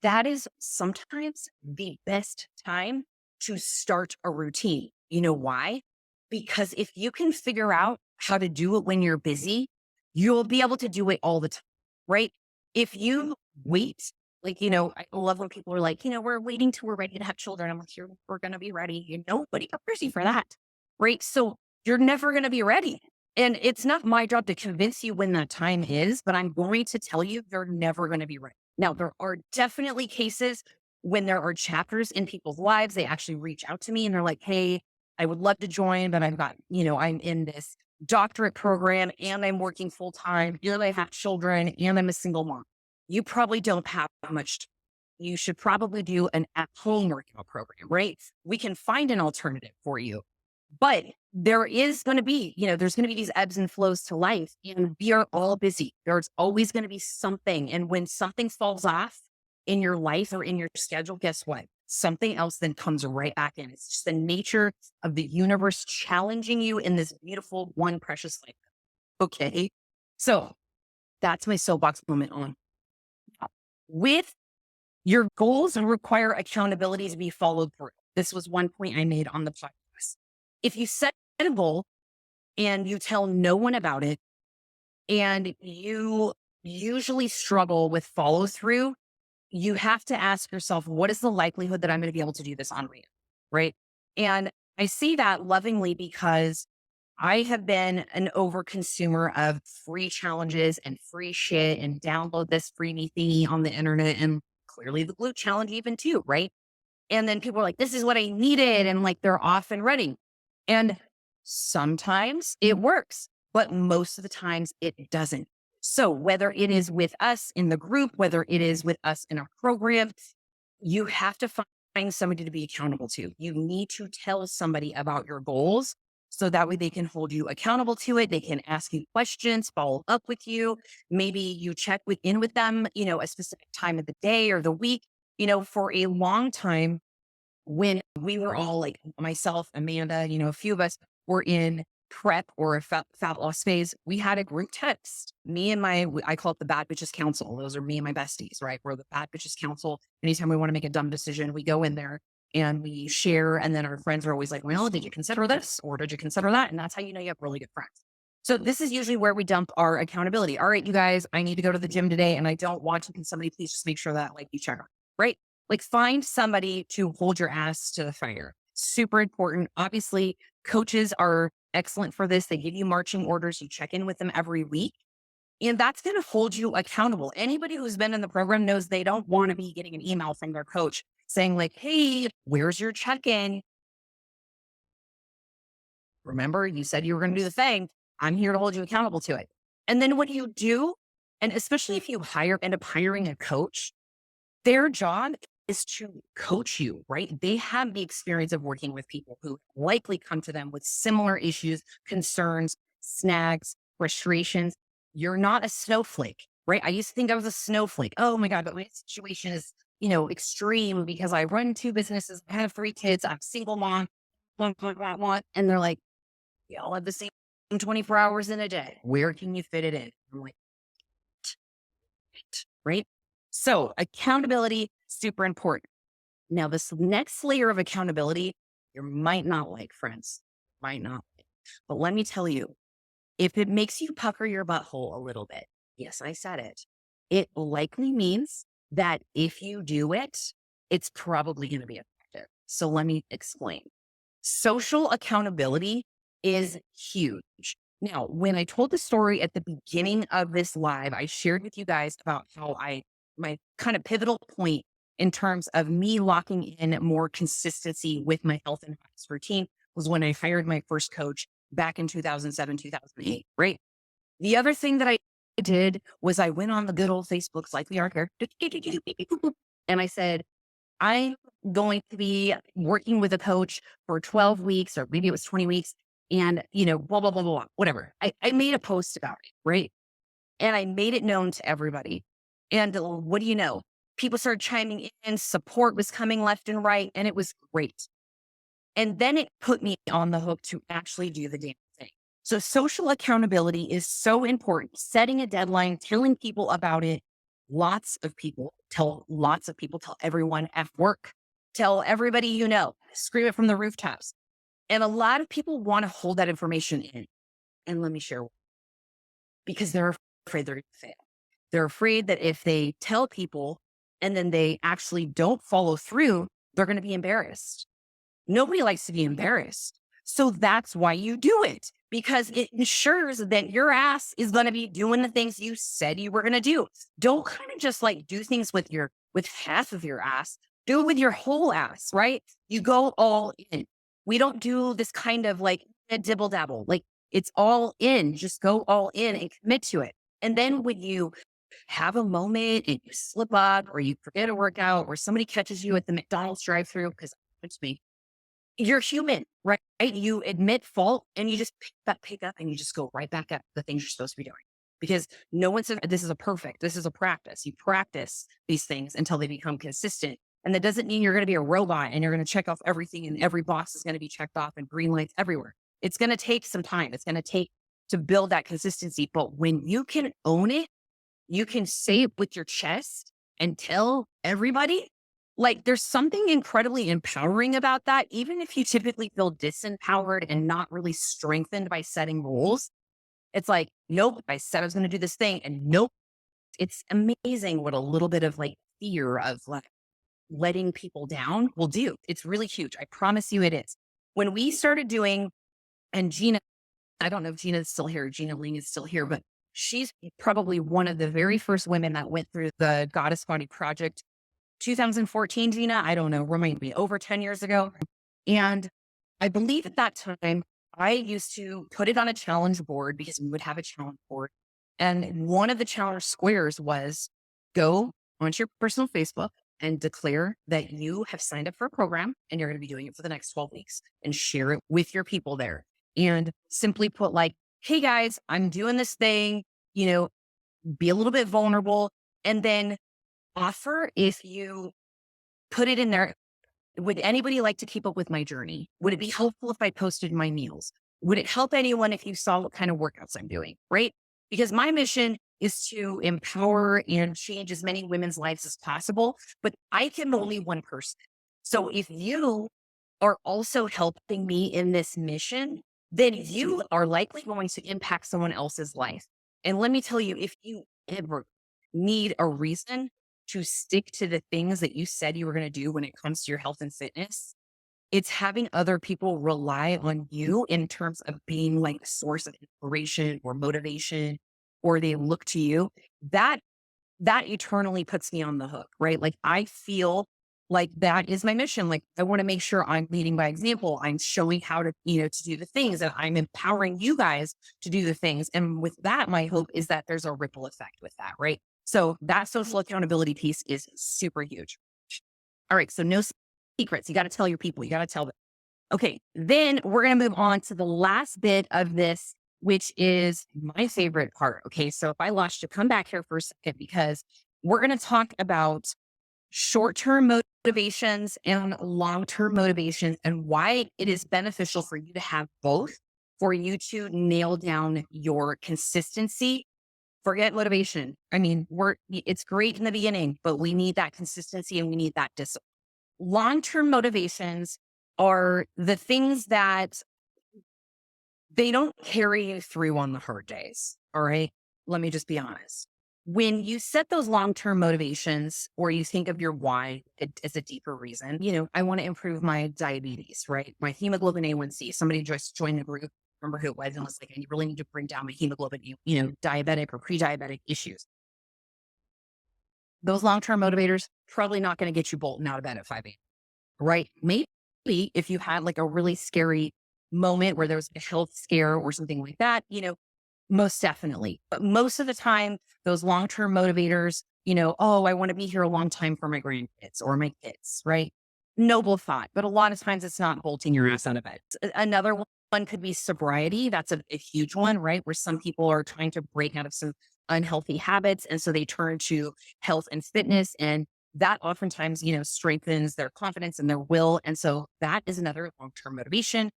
that is sometimes the best time to start a routine. You know why? Because if you can figure out how to do it when you're busy, you'll be able to do it all the time, right? If you wait, like, I love when people are like, we're waiting till we're ready to have children. I'm like, we're going to be ready. Nobody prepares you for that, right? So you're never going to be ready. And it's not my job to convince you when that time is, but I'm going to tell you you're never going to be ready. Now, there are definitely cases when there are chapters in people's lives, they actually reach out to me and they're like, hey, I would love to join, but I've got, I'm in this doctorate program and I'm working full time and I have children and I'm a single mom. You probably don't have much. You should probably do an at-home workout program, right? We can find an alternative for you. But there is going to be, there's going to be these ebbs and flows to life, and we are all busy. There's always going to be something. And when something falls off in your life or in your schedule, guess what? Something else then comes right back in. It's just the nature of the universe challenging you in this beautiful one precious life. Okay. So that's my soapbox moment on. With your goals require accountability to be followed through. This was one point I made on the podcast. If you set a goal and you tell no one about it, and you usually struggle with follow through, you have to ask yourself, what is the likelihood that I'm going to be able to do this on real? Right. And I see that lovingly because I have been an overconsumer of free challenges and free shit and download this freebie thingy on the internet and clearly the glute challenge even too. Right. And then people are like, this is what I needed. And like, they're off and running. And sometimes it works, but most of the times it doesn't. So whether it is with us in the group, whether it is with us in our program, you have to find somebody to be accountable to. You need to tell somebody about your goals so that way they can hold you accountable to it. They can ask you questions, follow up with you. Maybe you check in with them, a specific time of the day or the week. For a long time, when we were all like myself, Amanda, a few of us, were in prep or a fat loss phase, we had a group text. Me and I call it the Bad Bitches Council. Those are me and my besties, right? We're the Bad Bitches Council. Anytime we want to make a dumb decision, we go in there and we share. And then our friends are always like, well, did you consider this? Or did you consider that? And that's how you know you have really good friends. So this is usually where we dump our accountability. All right, you guys, I need to go to the gym today and I don't want to. Can somebody please just make sure that like you check on, right? Like find somebody to hold your ass to the fire. Super important. Obviously, coaches are excellent for this. They give you marching orders. You check in with them every week. And that's going to hold you accountable. Anybody who's been in the program knows they don't want to be getting an email from their coach saying like, hey, where's your check-in? Remember, you said you were going to do the thing. I'm here to hold you accountable to it. And then what you do, and especially if you end up hiring a coach, their job is to coach you, right? They have the experience of working with people who likely come to them with similar issues, concerns, snags, frustrations. You're not a snowflake, right? I used to think I was a snowflake. Oh my God, but my situation is, extreme because I run 2 businesses, I have 3 kids, I'm single mom, blah, blah, blah, blah. And they're like, we all have the same 24 hours in a day. Where can you fit it in? I'm like, right? So accountability, super important. Now, this next layer of accountability, you might not like, friends, might not like. But let me tell you, if it makes you pucker your butthole a little bit, yes, I said it, it likely means that if you do it, it's probably going to be effective. So let me explain. Social accountability is huge. Now, when I told the story at the beginning of this live, I shared with you guys about how my kind of pivotal point in terms of me locking in more consistency with my health and fitness routine was when I hired my first coach back in 2007, 2008, right? The other thing that I did was I went on the good old Facebooks like we are here, and I said, I'm going to be working with a coach for 12 weeks, or maybe it was 20 weeks, and, blah, blah, blah, blah, blah, whatever. I made a post about it, right? And I made it known to everybody. And what do you know? People started chiming in, support was coming left and right, and it was great. And then it put me on the hook to actually do the damn thing. So social accountability is so important. Setting a deadline, telling people about it. Tell everyone at work, tell everybody scream it from the rooftops. And a lot of people want to hold that information in. And let me share, because they're afraid they're going to fail. They're afraid that if they tell people and then they actually don't follow through, they're going to be embarrassed. Nobody likes to be embarrassed. So that's why you do it, because it ensures that your ass is going to be doing the things you said you were going to do. Don't kind of just like do things with half of your ass. Do it with your whole ass, right? You go all in. We don't do this kind of like a dibble dabble. Like it's all in. Just go all in and commit to it. And then when you have a moment and you slip up or you forget a workout or somebody catches you at the McDonald's drive-thru, because it's me, you're human, right? You admit fault and you just pick up and you just go right back up the things you're supposed to be doing. Because no one said this is a practice. You practice these things until they become consistent. And that doesn't mean you're going to be a robot and you're going to check off everything and every box is going to be checked off and green lights everywhere. It's going to take some time. It's going to take to build that consistency. But when you can own it, you can say it with your chest and tell everybody. Like there's something incredibly empowering about that. Even if you typically feel disempowered and not really strengthened by setting rules, it's like, nope, I said I was going to do this thing and nope. It's amazing what a little bit of like fear of like letting people down will do. It's really huge. I promise you it is. When we started doing, and Gina, I don't know if Gina's still here. Gina Ling is still here, but she's probably one of the very first women that went through the Goddess Body Project. 2014, Gina, I don't know, remind me, over 10 years ago. And I believe at that time, I used to put it on a challenge board because we would have a challenge board. And one of the challenge squares was go onto your personal Facebook and declare that you have signed up for a program and you're going to be doing it for the next 12 weeks and share it with your people there. And simply put like, hey guys, I'm doing this thing, be a little bit vulnerable. And then offer, if you put it in there, would anybody like to keep up with my journey? Would it be helpful if I posted my meals? Would it help anyone if you saw what kind of workouts I'm doing? Right? Because my mission is to empower and change as many women's lives as possible, but I can only one person. So if you are also helping me in this mission, then you are likely going to impact someone else's life. And let me tell you, if you ever need a reason to stick to the things that you said you were going to do when it comes to your health and fitness, it's having other people rely on you in terms of being like a source of inspiration or motivation, or they look to you. That that eternally puts me on the hook, right? Like I feel like that is my mission. Like I want to make sure I'm leading by example. I'm showing how to, to do the things, and I'm empowering you guys to do the things. And with that, my hope is that there's a ripple effect with that, right? So that social accountability piece is super huge. All right. So no secrets. You got to tell your people. You got to tell them. Okay. Then we're going to move on to the last bit of this, which is my favorite part. Okay. So if I lost you, come back here for a second, because we're going to talk about short-term motivations and long-term motivations, and why it is beneficial for you to have both, for you to nail down your consistency. Forget motivation. I mean, it's great in the beginning, but we need that consistency and we need that discipline. Long-term motivations are the things that they don't carry you through on the hard days. All right. Let me just be honest. When you set those long-term motivations, or you think of your why as a deeper reason, I want to improve my diabetes, right? My hemoglobin A1C. Somebody just joined the group. Remember who it was, and was like, I really need to bring down my hemoglobin, diabetic or pre-diabetic issues. Those long-term motivators probably not going to get you bolting out of bed at 5 a.m. Right? Maybe if you had like a really scary moment where there was a health scare or something like that, most definitely. But most of the time, those long-term motivators, oh, I want to be here a long time for my grandkids or my kids, right? Noble thought. But a lot of times it's not bolting your ass out of bed. Another one could be sobriety. That's a huge one, right? Where some people are trying to break out of some unhealthy habits. And so they turn to health and fitness, and that oftentimes, strengthens their confidence and their will. And so that is another long-term motivation,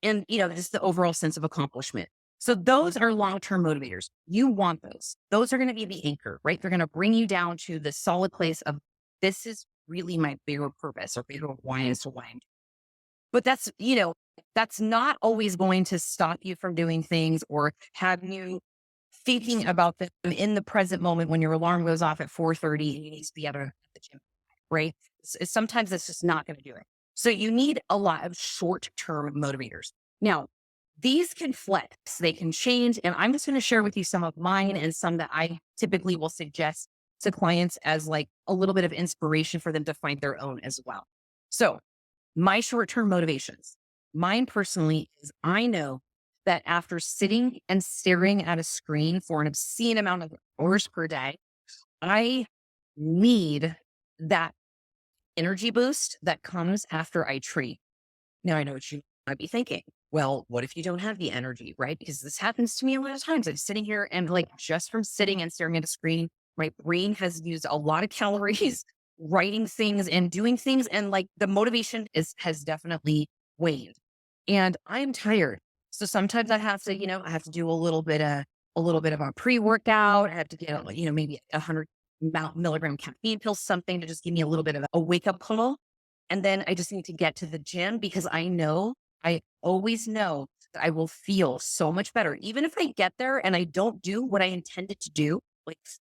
and, just the overall sense of accomplishment. So those are long-term motivators. You want those. Those are going to be the anchor, right? They're going to bring you down to the solid place of, this is really my bigger purpose or bigger why as to why I'm doing. But that's not always going to stop you from doing things or have you thinking about them in the present moment when your alarm goes off at 4:30 and you need to be at the gym, right? Sometimes it's just not going to do it. So you need a lot of short-term motivators. Now, these can flex, they can change, and I'm just going to share with you some of mine and some that I typically will suggest to clients as like a little bit of inspiration for them to find their own as well. So my short-term motivations, mine personally is, I know that after sitting and staring at a screen for an obscene amount of hours per day, I need that energy boost that comes after I treat. Now, I know what you might be thinking. Well, what if you don't have the energy, right? Because this happens to me a lot of times. I'm sitting here and like just from sitting and staring at a screen, my brain has used a lot of calories writing things and doing things. And like the motivation has definitely waned. And I'm tired. So sometimes I have to, I have to do a little bit of a pre-workout. I have to get, maybe 100 milligram caffeine pill, something to just give me a little bit of a wake up call. And then I just need to get to the gym, because I always know that I will feel so much better. Even if I get there and I don't do what I intended to do,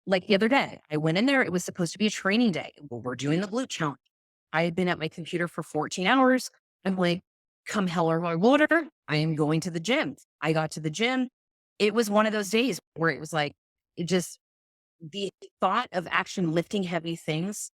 like the other day, I went in there, it was supposed to be a training day. Well, we're doing the glute challenge. I had been at my computer for 14 hours. I'm like, come hell or high water, I am going to the gym. I got to the gym. It was one of those days where it was like, the thought of actually lifting heavy things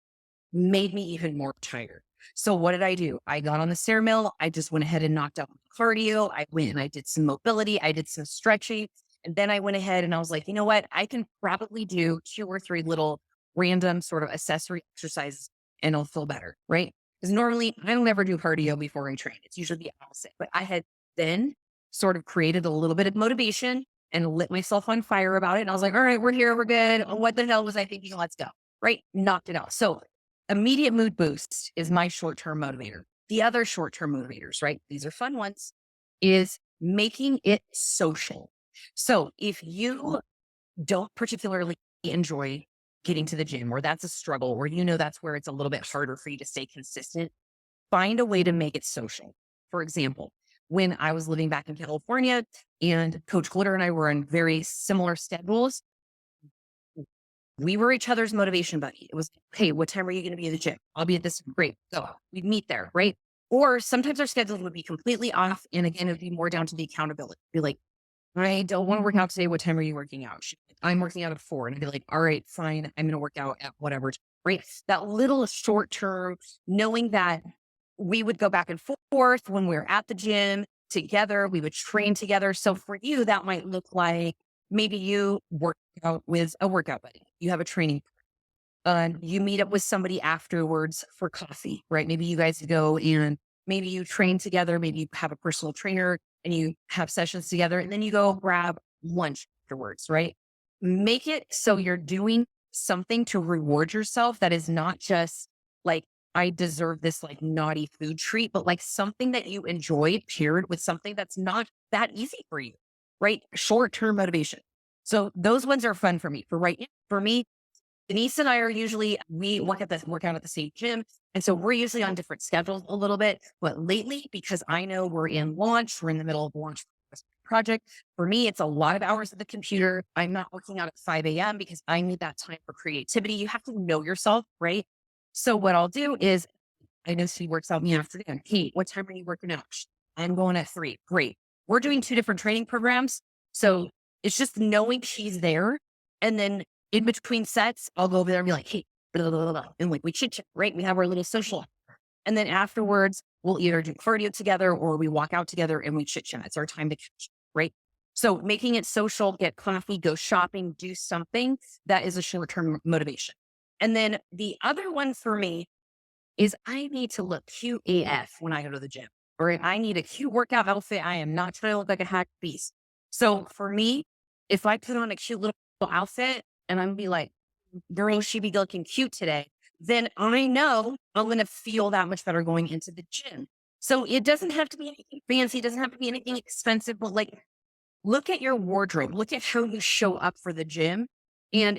made me even more tired. So what did I do? I got on the stair mill. I just went ahead and knocked out cardio. I went and I did some mobility. I did some stretching. And then I went ahead and I was like, you know what? I can probably do 2 or 3 little random sort of accessory exercises and I'll feel better, right? Because normally I don't ever do cardio before I train. It's usually the opposite. But I had then sort of created a little bit of motivation and lit myself on fire about it. And I was like, all right, we're here. We're good. What the hell was I thinking? Let's go. Right? Knocked it out. So immediate mood boost is my short-term motivator. The other short-term motivators, right? These are fun ones, is making it social. So if you don't particularly enjoy getting to the gym, or that's a struggle, or that's where it's a little bit harder for you to stay consistent, find a way to make it social. For example, when I was living back in California and Coach Glitter and I were on very similar schedules, we were each other's motivation buddy. It was, hey, what time are you going to be in the gym? I'll be at this. Great. Go. We'd meet there. Right. Or sometimes our schedules would be completely off. And again, it'd be more down to the accountability. Be like, I don't want to work out today. What time are you working out? I'm working out at 4. And I'd be like, all right, fine. I'm going to work out at whatever. Right. That little short term, knowing that we would go back and forth when we were at the gym together, we would train together. So for you, that might look like maybe you work out with a workout buddy. You have a training. You meet up with somebody afterwards for coffee, right? Maybe you guys go and maybe you train together. Maybe you have a personal trainer and you have sessions together, and then you go grab lunch afterwards, right? Make it so you're doing something to reward yourself that is not just like, I deserve this like naughty food treat, but like something that you enjoy paired with something that's not that easy for you, right? Short-term motivation. So those ones are fun for me. For me, Denise and I are usually, we work out at the same gym. And so we're usually on different schedules a little bit. But lately, because I know we're in the middle of launch project. For me, it's a lot of hours at the computer. I'm not working out at 5 a.m. because I need that time for creativity. You have to know yourself, right? So what I'll do is, I know she works out in the afternoon. Hey, what time are you working out? I'm going at 3. Great. We're doing 2 different training programs. So it's just knowing she's there. And then in between sets, I'll go over there and be like, hey, blah, blah, blah, blah. And like we chit chat, right? We have our little social hour. And then afterwards, we'll either do cardio together or we walk out together and we chit chat. It's our time to catch, right? So making it social, get coffee, go shopping, do something that is a short-term motivation. And then the other one for me is I need to look cute AF when I go to the gym, or I need a cute workout outfit. I am not trying to look like a hack beast. So for me, if I put on a cute little outfit and I'm be like, girl, she be looking cute today, then I know I'm going to feel that much better going into the gym. So it doesn't have to be anything fancy. It doesn't have to be anything expensive, but like, look at your wardrobe. Look at how you show up for the gym. And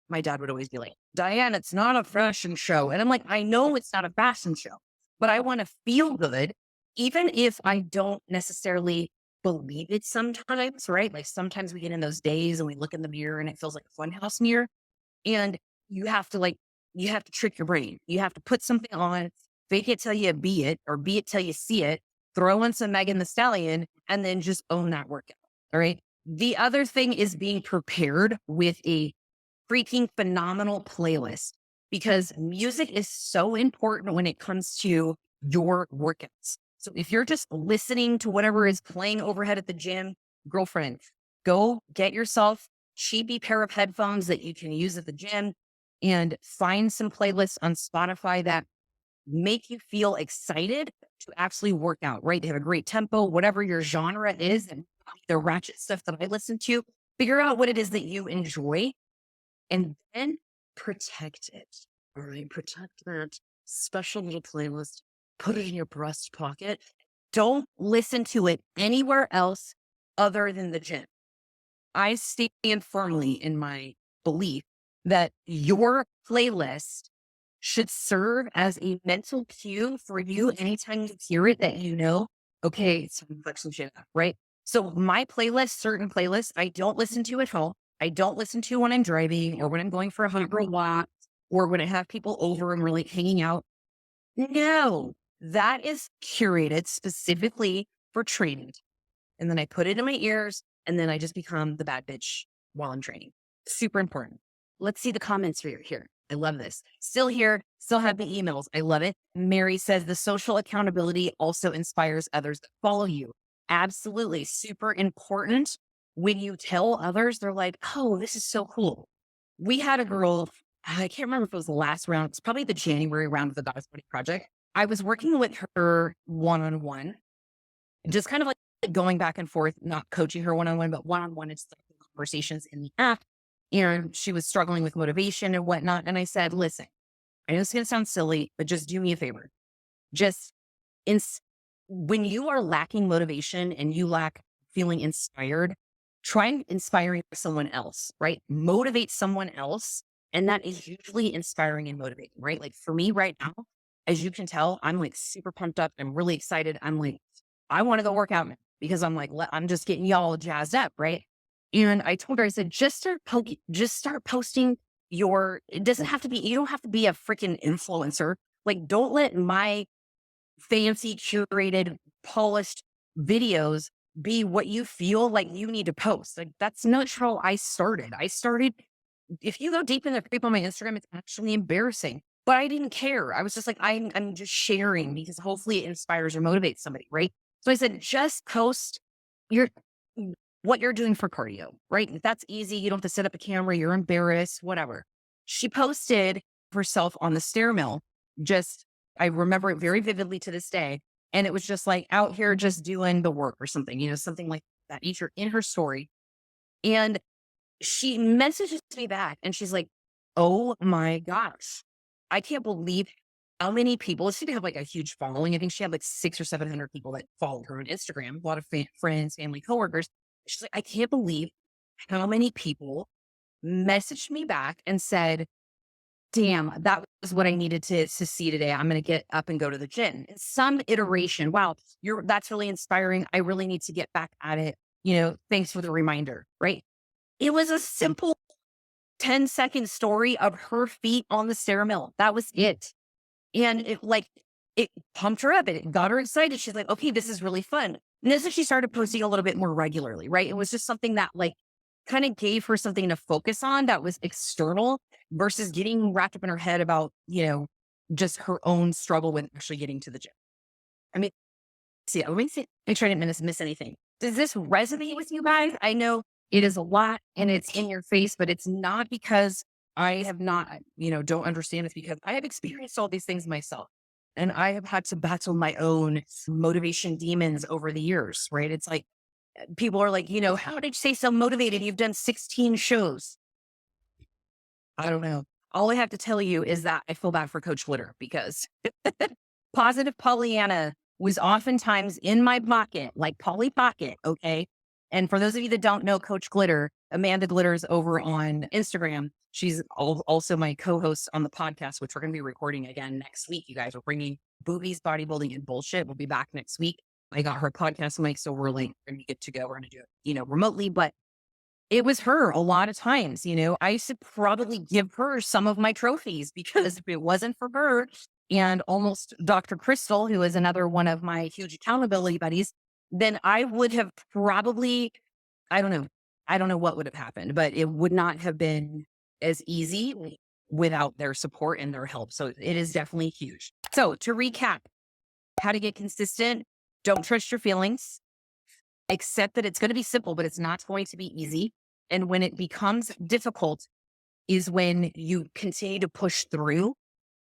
my dad would always be like, Diane, it's not a fashion show. And I'm like, I know it's not a fashion show, but I want to feel good, even if I don't necessarily believe it sometimes, right? Like sometimes we get in those days and we look in the mirror and it feels like a funhouse mirror. And you have to trick your brain. You have to put something on, fake it till you be it, or be it till you see it, throw in some Megan the Stallion, and then just own that workout. All right. The other thing is being prepared with a freaking phenomenal playlist, because music is so important when it comes to your workouts. So if you're just listening to whatever is playing overhead at the gym, girlfriend, go get yourself a cheapy pair of headphones that you can use at the gym and find some playlists on Spotify that make you feel excited to actually work out, right? They have a great tempo, whatever your genre is, and the ratchet stuff that I listen to, figure out what it is that you enjoy and then protect it. All right. Protect that special little playlist, put it in your breast pocket. Don't listen to it anywhere else other than the gym. I stand firmly in my belief that your playlist should serve as a mental cue for you anytime you hear it, that okay, it's time to fuck some shit up, right? So my playlist, certain playlists, I don't listen to at home. I don't listen to when I'm driving or when I'm going for a hot girl walk or when I have people over and really hanging out. No, that is curated specifically for training. And then I put it in my ears and then I just become the bad bitch while I'm training. Super important. Let's see the comments here. I love this. Still here, still have the emails. I love it. Mary says the social accountability also inspires others to follow you. Absolutely. Super important. When you tell others, they're like, oh, this is so cool. We had a girl, I can't remember if it was the last round. It's probably the January round of the Goddess Body Project. I was working with her one-on-one, just kind of like going back and forth, not coaching her one-on-one, but one-on-one. It's like conversations in the app. And she was struggling with motivation and whatnot. And I said, listen, I know it's going to sound silly, but just do me a favor. Just when you are lacking motivation and you lack feeling inspired, try and inspiring someone else, right? Motivate someone else. And that is usually inspiring and motivating, right? Like for me right now, as you can tell, I'm like super pumped up. I'm really excited. I'm like, I want to go work out now because I'm like, I'm just getting y'all jazzed up, right? And I told her, I said, just start posting it doesn't have to be, you don't have to be a freaking influencer. Like, don't let my fancy, curated, polished videos be what you feel like you need to post. Like that's not how I started. If you go deep in the creep on my Instagram, it's actually embarrassing. But I didn't care. I was just like, I'm just sharing because hopefully it inspires or motivates somebody, right? So I said, just post your what you're doing for cardio, right? That's easy. You don't have to set up a camera, you're embarrassed, whatever. She posted herself on the stair mill. Just I remember it very vividly to this day. And it was just like out here just doing the work or something, something like that. Either in her story. And she messages me back and she's like, oh my gosh, I can't believe how many people. She did have like a huge following. I think she had like 600 or 700 people that followed her on Instagram, a lot of friends, family, coworkers. She's like, I can't believe how many people messaged me back and said, damn, that was what I needed to see today. I'm going to get up and go to the gym. In some iteration, wow, that's really inspiring. I really need to get back at it. Thanks for the reminder, right? It was a simple 10-second story of her feet on the stair mill. That was it. And it pumped her up and it got her excited. She's like, okay, this is really fun. And this is she started posting a little bit more regularly, right? It was just something that like kind of gave her something to focus on that was external versus getting wrapped up in her head about, just her own struggle with actually getting to the gym. I mean, let me see, make sure I didn't miss anything. Does this resonate with you guys? I know it is a lot and it's in your face, but it's not because I have not, don't understand. It's because I have experienced all these things myself. And I have had to battle my own motivation demons over the years, right? It's like people are like, how did you stay so motivated? You've done 16 shows. I don't know. All I have to tell you is that I feel bad for Coach Glitter because positive Pollyanna was oftentimes in my pocket, like Polly Pocket. Okay. And for those of you that don't know Coach Glitter, Amanda Glitters over on Instagram. She's also my co-host on the podcast, which we're going to be recording again next week. You guys are bringing boobies, bodybuilding, and bullshit. We'll be back next week. I got her podcast mic, so we're like going to get to go. We're going to do it, remotely, but it was her a lot of times. I should probably give her some of my trophies because if it wasn't for her and almost Dr. Crystal, who is another one of my huge accountability buddies, then I would have probably, I don't know. I don't know what would have happened, but it would not have been as easy without their support and their help. So it is definitely huge. So to recap, how to get consistent, don't trust your feelings, accept that it's going to be simple, but it's not going to be easy. And when it becomes difficult is when you continue to push through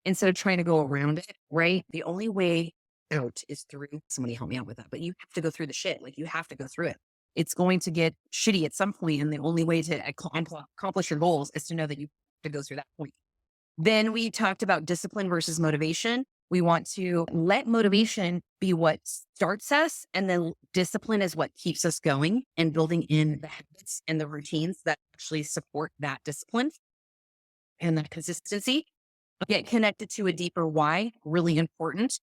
instead of trying to go around it, right? The only way out is through. Somebody help me out with that, but you have to go through the shit. Like you have to go through it. It's going to get shitty at some point, and the only way to accomplish your goals is to know that you have to go through that point. Then we talked about discipline versus motivation. We want to let motivation be what starts us, and then discipline is what keeps us going and building in the habits and the routines that actually support that discipline and that consistency. Get connected to a deeper why, really important.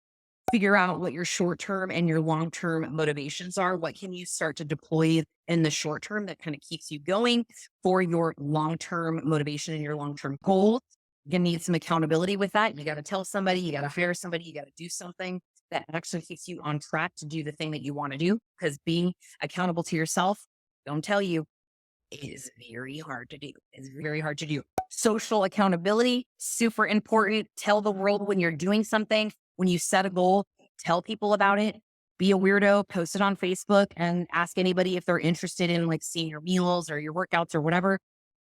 Figure out what your short-term and your long-term motivations are. What can you start to deploy in the short term that kind of keeps you going for your long-term motivation and your long-term goals? You're going to need some accountability with that. You got to tell somebody, you got to hire somebody, you got to do something that actually keeps you on track to do the thing that you want to do. Because being accountable to yourself, don't tell you, it is very hard to do. It's very hard to do. Social accountability, super important. Tell the world when you're doing something. When you set a goal, tell people about it. Be a weirdo, post it on Facebook and ask anybody if they're interested in like seeing your meals or your workouts or whatever.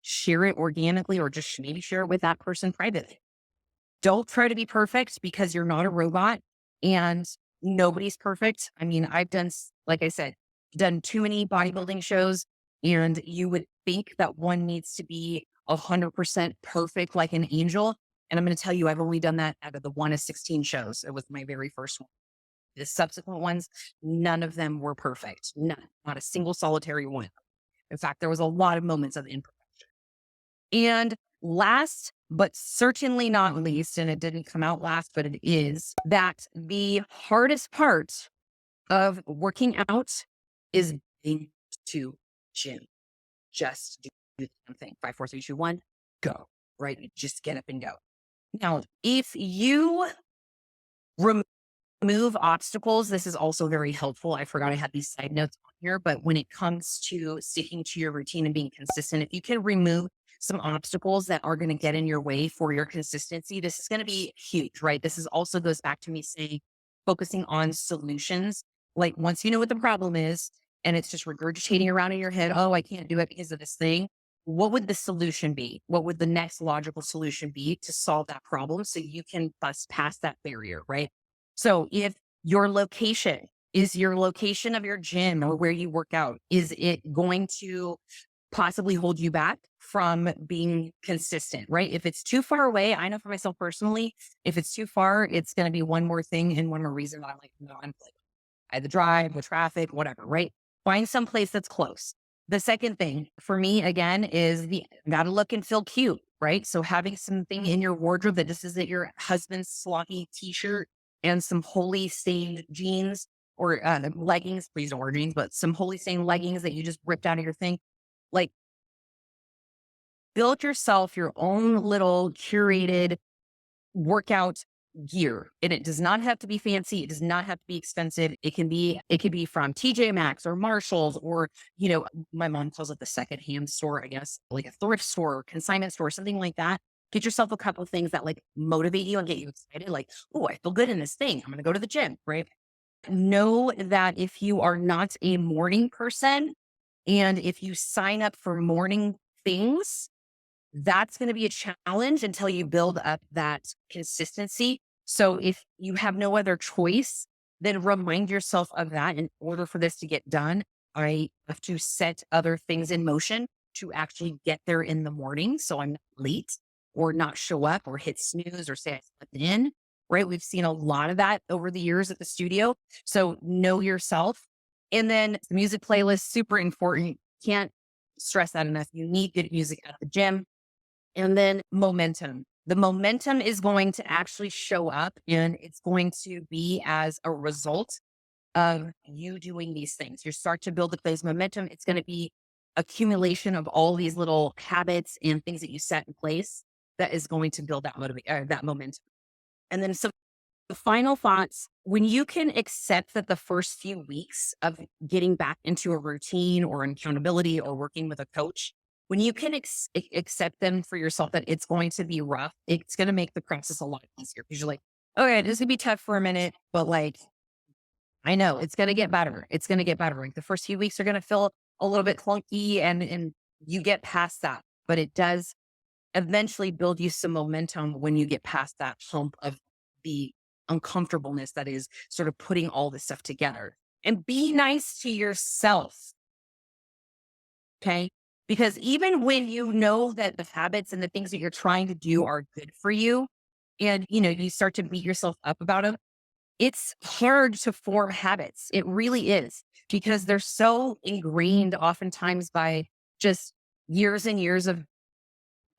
Share it organically or just maybe share it with that person privately. Don't try to be perfect because you're not a robot and nobody's perfect. I mean, I've done, like I said, done too many bodybuilding shows, and you would think that one needs to be 100% perfect like an angel. And I'm going to tell you, I've only done that out of the 1 of 16 shows. It was my very first one. The subsequent ones, none of them were perfect. None, not a single solitary one. In fact, there was a lot of moments of imperfection. And last, but certainly not least, and it didn't come out last, but it is that the hardest part of working out is being to gym. Just do the damn thing. 5, 4, 3, 2, 1, go. Right? You just get up and go. Now, if you remove obstacles, this is also very helpful. I forgot I had these side notes on here, but when it comes to sticking to your routine and being consistent, if you can remove some obstacles that are going to get in your way for your consistency, this is going to be huge, right? This is also goes back to me saying, focusing on solutions. Like once you know what the problem is and it's just regurgitating around in your head, oh, I can't do it because of this thing. What would the solution be? What would the next logical solution be to solve that problem so you can bust past that barrier, right? So if your location is your location of your gym or where you work out, is it going to possibly hold you back from being consistent, right? If it's too far away, I know for myself personally, if it's too far, it's going to be one more thing and one more reason that I'm like, no, I'm like, I had to drive, the traffic, whatever, right? Find some place that's close. The second thing for me, again, is gotta look and feel cute, right? So having something in your wardrobe that just isn't your husband's sloppy t-shirt and some holy stained jeans or leggings, please don't wear jeans, but some holy stained leggings that you just ripped out of your thing. Like build yourself your own little curated workout gear, and it does not have to be fancy. It does not have to be expensive. It could be from TJ Maxx or Marshalls or, my mom calls it the secondhand store, I guess, like a thrift store or consignment store, something like that. Get yourself a couple of things that like motivate you and get you excited. Like, oh, I feel good in this thing. I'm going to go to the gym, right? Know that if you are not a morning person and if you sign up for morning things, that's going to be a challenge until you build up that consistency. So if you have no other choice, then remind yourself of that. In order for this to get done, I have to set other things in motion to actually get there in the morning. So I'm not late or not show up or hit snooze or say I slept in, right? We've seen a lot of that over the years at the studio. So know yourself. And then the music playlist, super important. Can't stress that enough. You need good music at the gym. And then momentum. The momentum is going to actually show up and it's going to be as a result of you doing these things. You start to build those momentum. It's going to be accumulation of all these little habits and things that you set in place that is going to build that that momentum. And then some the final thoughts, when you can accept that the first few weeks of getting back into a routine or accountability or working with a coach, when you can accept them for yourself that it's going to be rough, it's going to make the process a lot easier because you're like, okay, this is going to be tough for a minute, but like, I know it's going to get better. It's going to get better. Like the first few weeks are going to feel a little bit clunky and you get past that, but it does eventually build you some momentum when you get past that hump of the uncomfortableness that is sort of putting all this stuff together. And be nice to yourself. Okay. Because even when you know that the habits and the things that you're trying to do are good for you, and you start to beat yourself up about them, it's hard to form habits. It really is because they're so ingrained oftentimes by just years and years of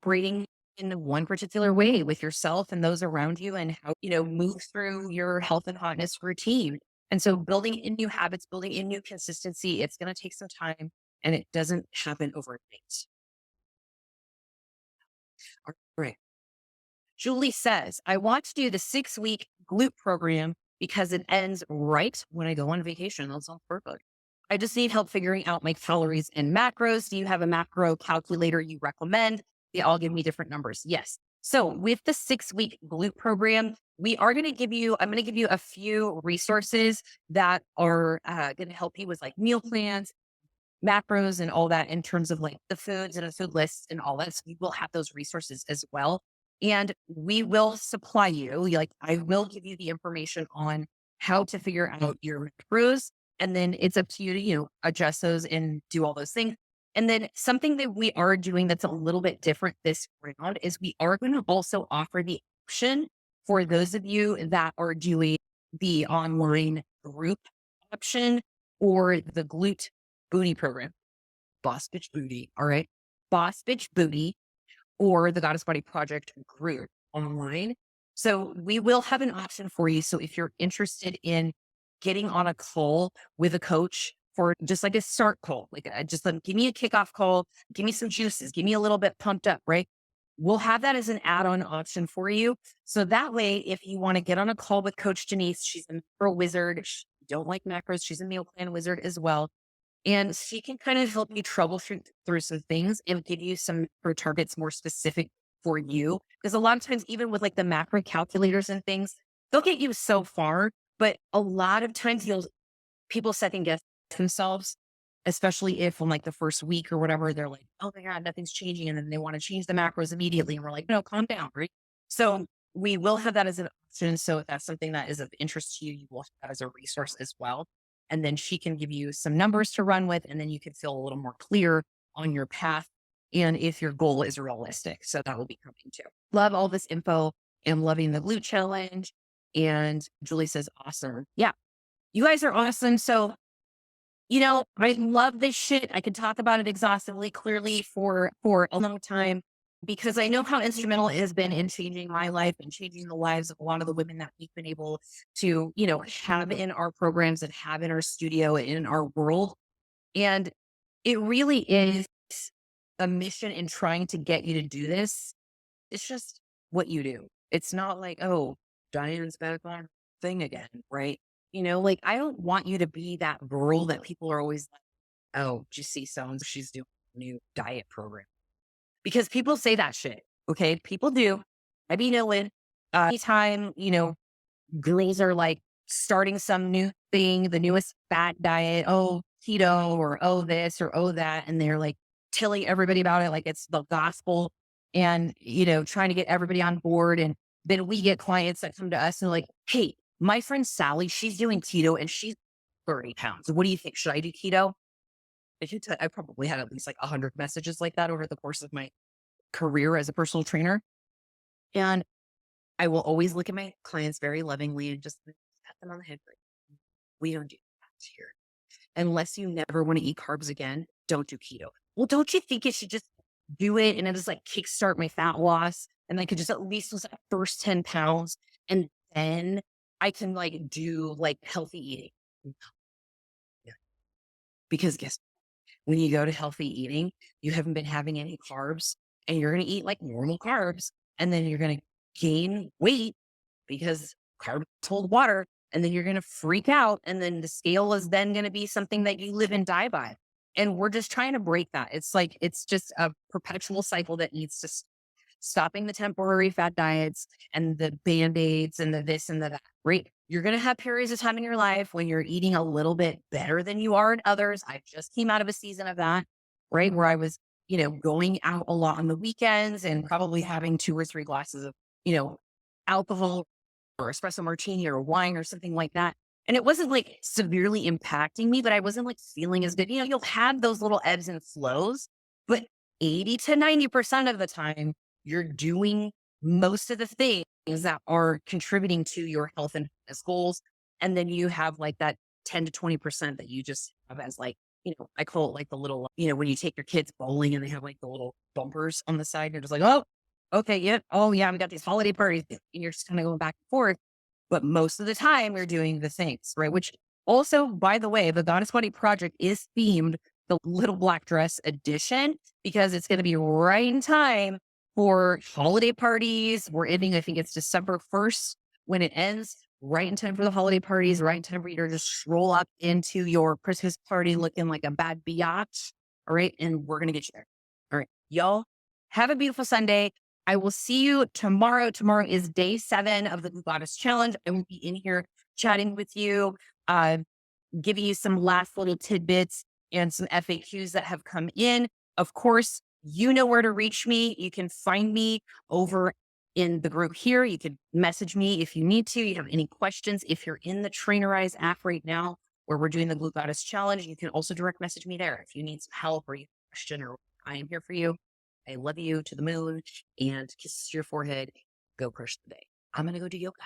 breathing in one particular way with yourself and those around you and how, move through your health and hotness routine. And so building in new habits, building in new consistency, it's going to take some time and it doesn't happen overnight. All right. Julie says, I want to do the 6-week glute program because it ends right when I go on vacation. That sounds perfect. I just need help figuring out my calories and macros. Do you have a macro calculator you recommend? They all give me different numbers. Yes. So with the 6-week glute program, I'm going to give you a few resources that are going to help you with like meal plans, macros and all that in terms of like the foods and the food lists and all that. So we will have those resources as well. And we will supply you, I will give you the information on how to figure out your macros. And then it's up to you to, adjust those and do all those things. And then something that we are doing that's a little bit different this round is we are going to also offer the option for those of you that are doing the online group option or the glute booty program. Boss Bitch Booty. All right. Boss Bitch Booty or the Goddess Body Project group online. So we will have an option for you. So if you're interested in getting on a call with a coach for just like a start call, like just give me a kickoff call, give me some juices, give me a little bit pumped up, right? We'll have that as an add-on option for you. So that way, if you want to get on a call with Coach Denise, she's a macro wizard. She don't like macros. She's a meal plan wizard as well. And she can kind of help you troubleshoot through some things and give you some macro targets more specific for you. Because a lot of times, even with like the macro calculators and things, they'll get you so far. But a lot of times people second guess themselves, especially if on like the first week or whatever, they're like, oh my God, nothing's changing. And then they want to change the macros immediately. And we're like, no, calm down. Right. So we will have that as an option. So if that's something that is of interest to you, you will have that as a resource as well. And then she can give you some numbers to run with, and then you can feel a little more clear on your path and if your goal is realistic. So that will be coming too. Love all this info. Am loving the glute challenge. And Julie says, awesome. Yeah, you guys are awesome. So, I love this shit. I could talk about it exhaustively, clearly for a long time, because I know how instrumental it has been in changing my life and changing the lives of a lot of the women that we've been able to, have in our programs and have in our studio and in our world. And it really is a mission in trying to get you to do this. It's just what you do. It's not like, oh, Diane's back on thing again, right? Like I don't want you to be that girl that people are always like, oh, did you see so she's doing a new diet program? Because people say that shit. Okay. People do. I be knowing anytime, girls are like starting some new thing, the newest fat diet, oh, keto or oh, this or oh, that. And they're like telling everybody about it like it's the gospel and, trying to get everybody on board. And then we get clients that come to us and like, hey, my friend Sally, she's doing keto and she's 30 pounds. What do you think? Should I do keto? I probably had at least like 100 messages like that over the course of my career as a personal trainer. And I will always look at my clients very lovingly and just pat them on the head. We don't do that here. Unless you never want to eat carbs again, don't do keto. Well, don't you think it should just do it and it just like kickstart my fat loss and I could just at least lose that first 10 pounds and then I can like do like healthy eating. Yeah. Because guess when you go to healthy eating, you haven't been having any carbs and you're going to eat like normal carbs and then you're going to gain weight because carbs hold water and then you're going to freak out. And then the scale is then going to be something that you live and die by. And we're just trying to break that. It's like, it's just a perpetual cycle that needs to stopping the temporary fat diets and the band-aids and the this and the that, right? You're going to have periods of time in your life when you're eating a little bit better than you are in others. I just came out of a season of that, right? Where I was, going out a lot on the weekends and probably having 2 or 3 glasses of, alcohol or espresso martini or wine or something like that. And it wasn't like severely impacting me, but I wasn't like feeling as good. You'll have those little ebbs and flows, but 80 to 90% of the time, you're doing most of the things that are contributing to your health and fitness goals. And then you have like that 10 to 20% that you just have as like, I call it like the little, when you take your kids bowling and they have like the little bumpers on the side, you're just like, oh, okay, yeah. Oh yeah, we got these holiday parties and you're just kind of going back and forth. But most of the time you're doing the things, right? Which also, by the way, the Goddess Body Project is themed the Little Black Dress edition because it's going to be right in time for holiday parties. We're ending, I think it's December 1st when it ends, right in time for the holiday parties, right in time for you to just stroll up into your Christmas party looking like a bad biatch. All right. And we're going to get you there. All right. Y'all have a beautiful Sunday. I will see you tomorrow. Tomorrow is day 7 of the Goddess Challenge. I will be in here chatting with you, giving you some last little tidbits and some FAQs that have come in. Of course, you know where to reach me. You can find me over in the group here. You can message me if you need to. You have any questions. If you're in the Trainerize app right now, where we're doing the Glute Goddess Challenge, you can also direct message me there. If you need some help or you have a question, or I am here for you. I love you to the moon and kisses to your forehead. Go crush the day. I'm going to go do yoga.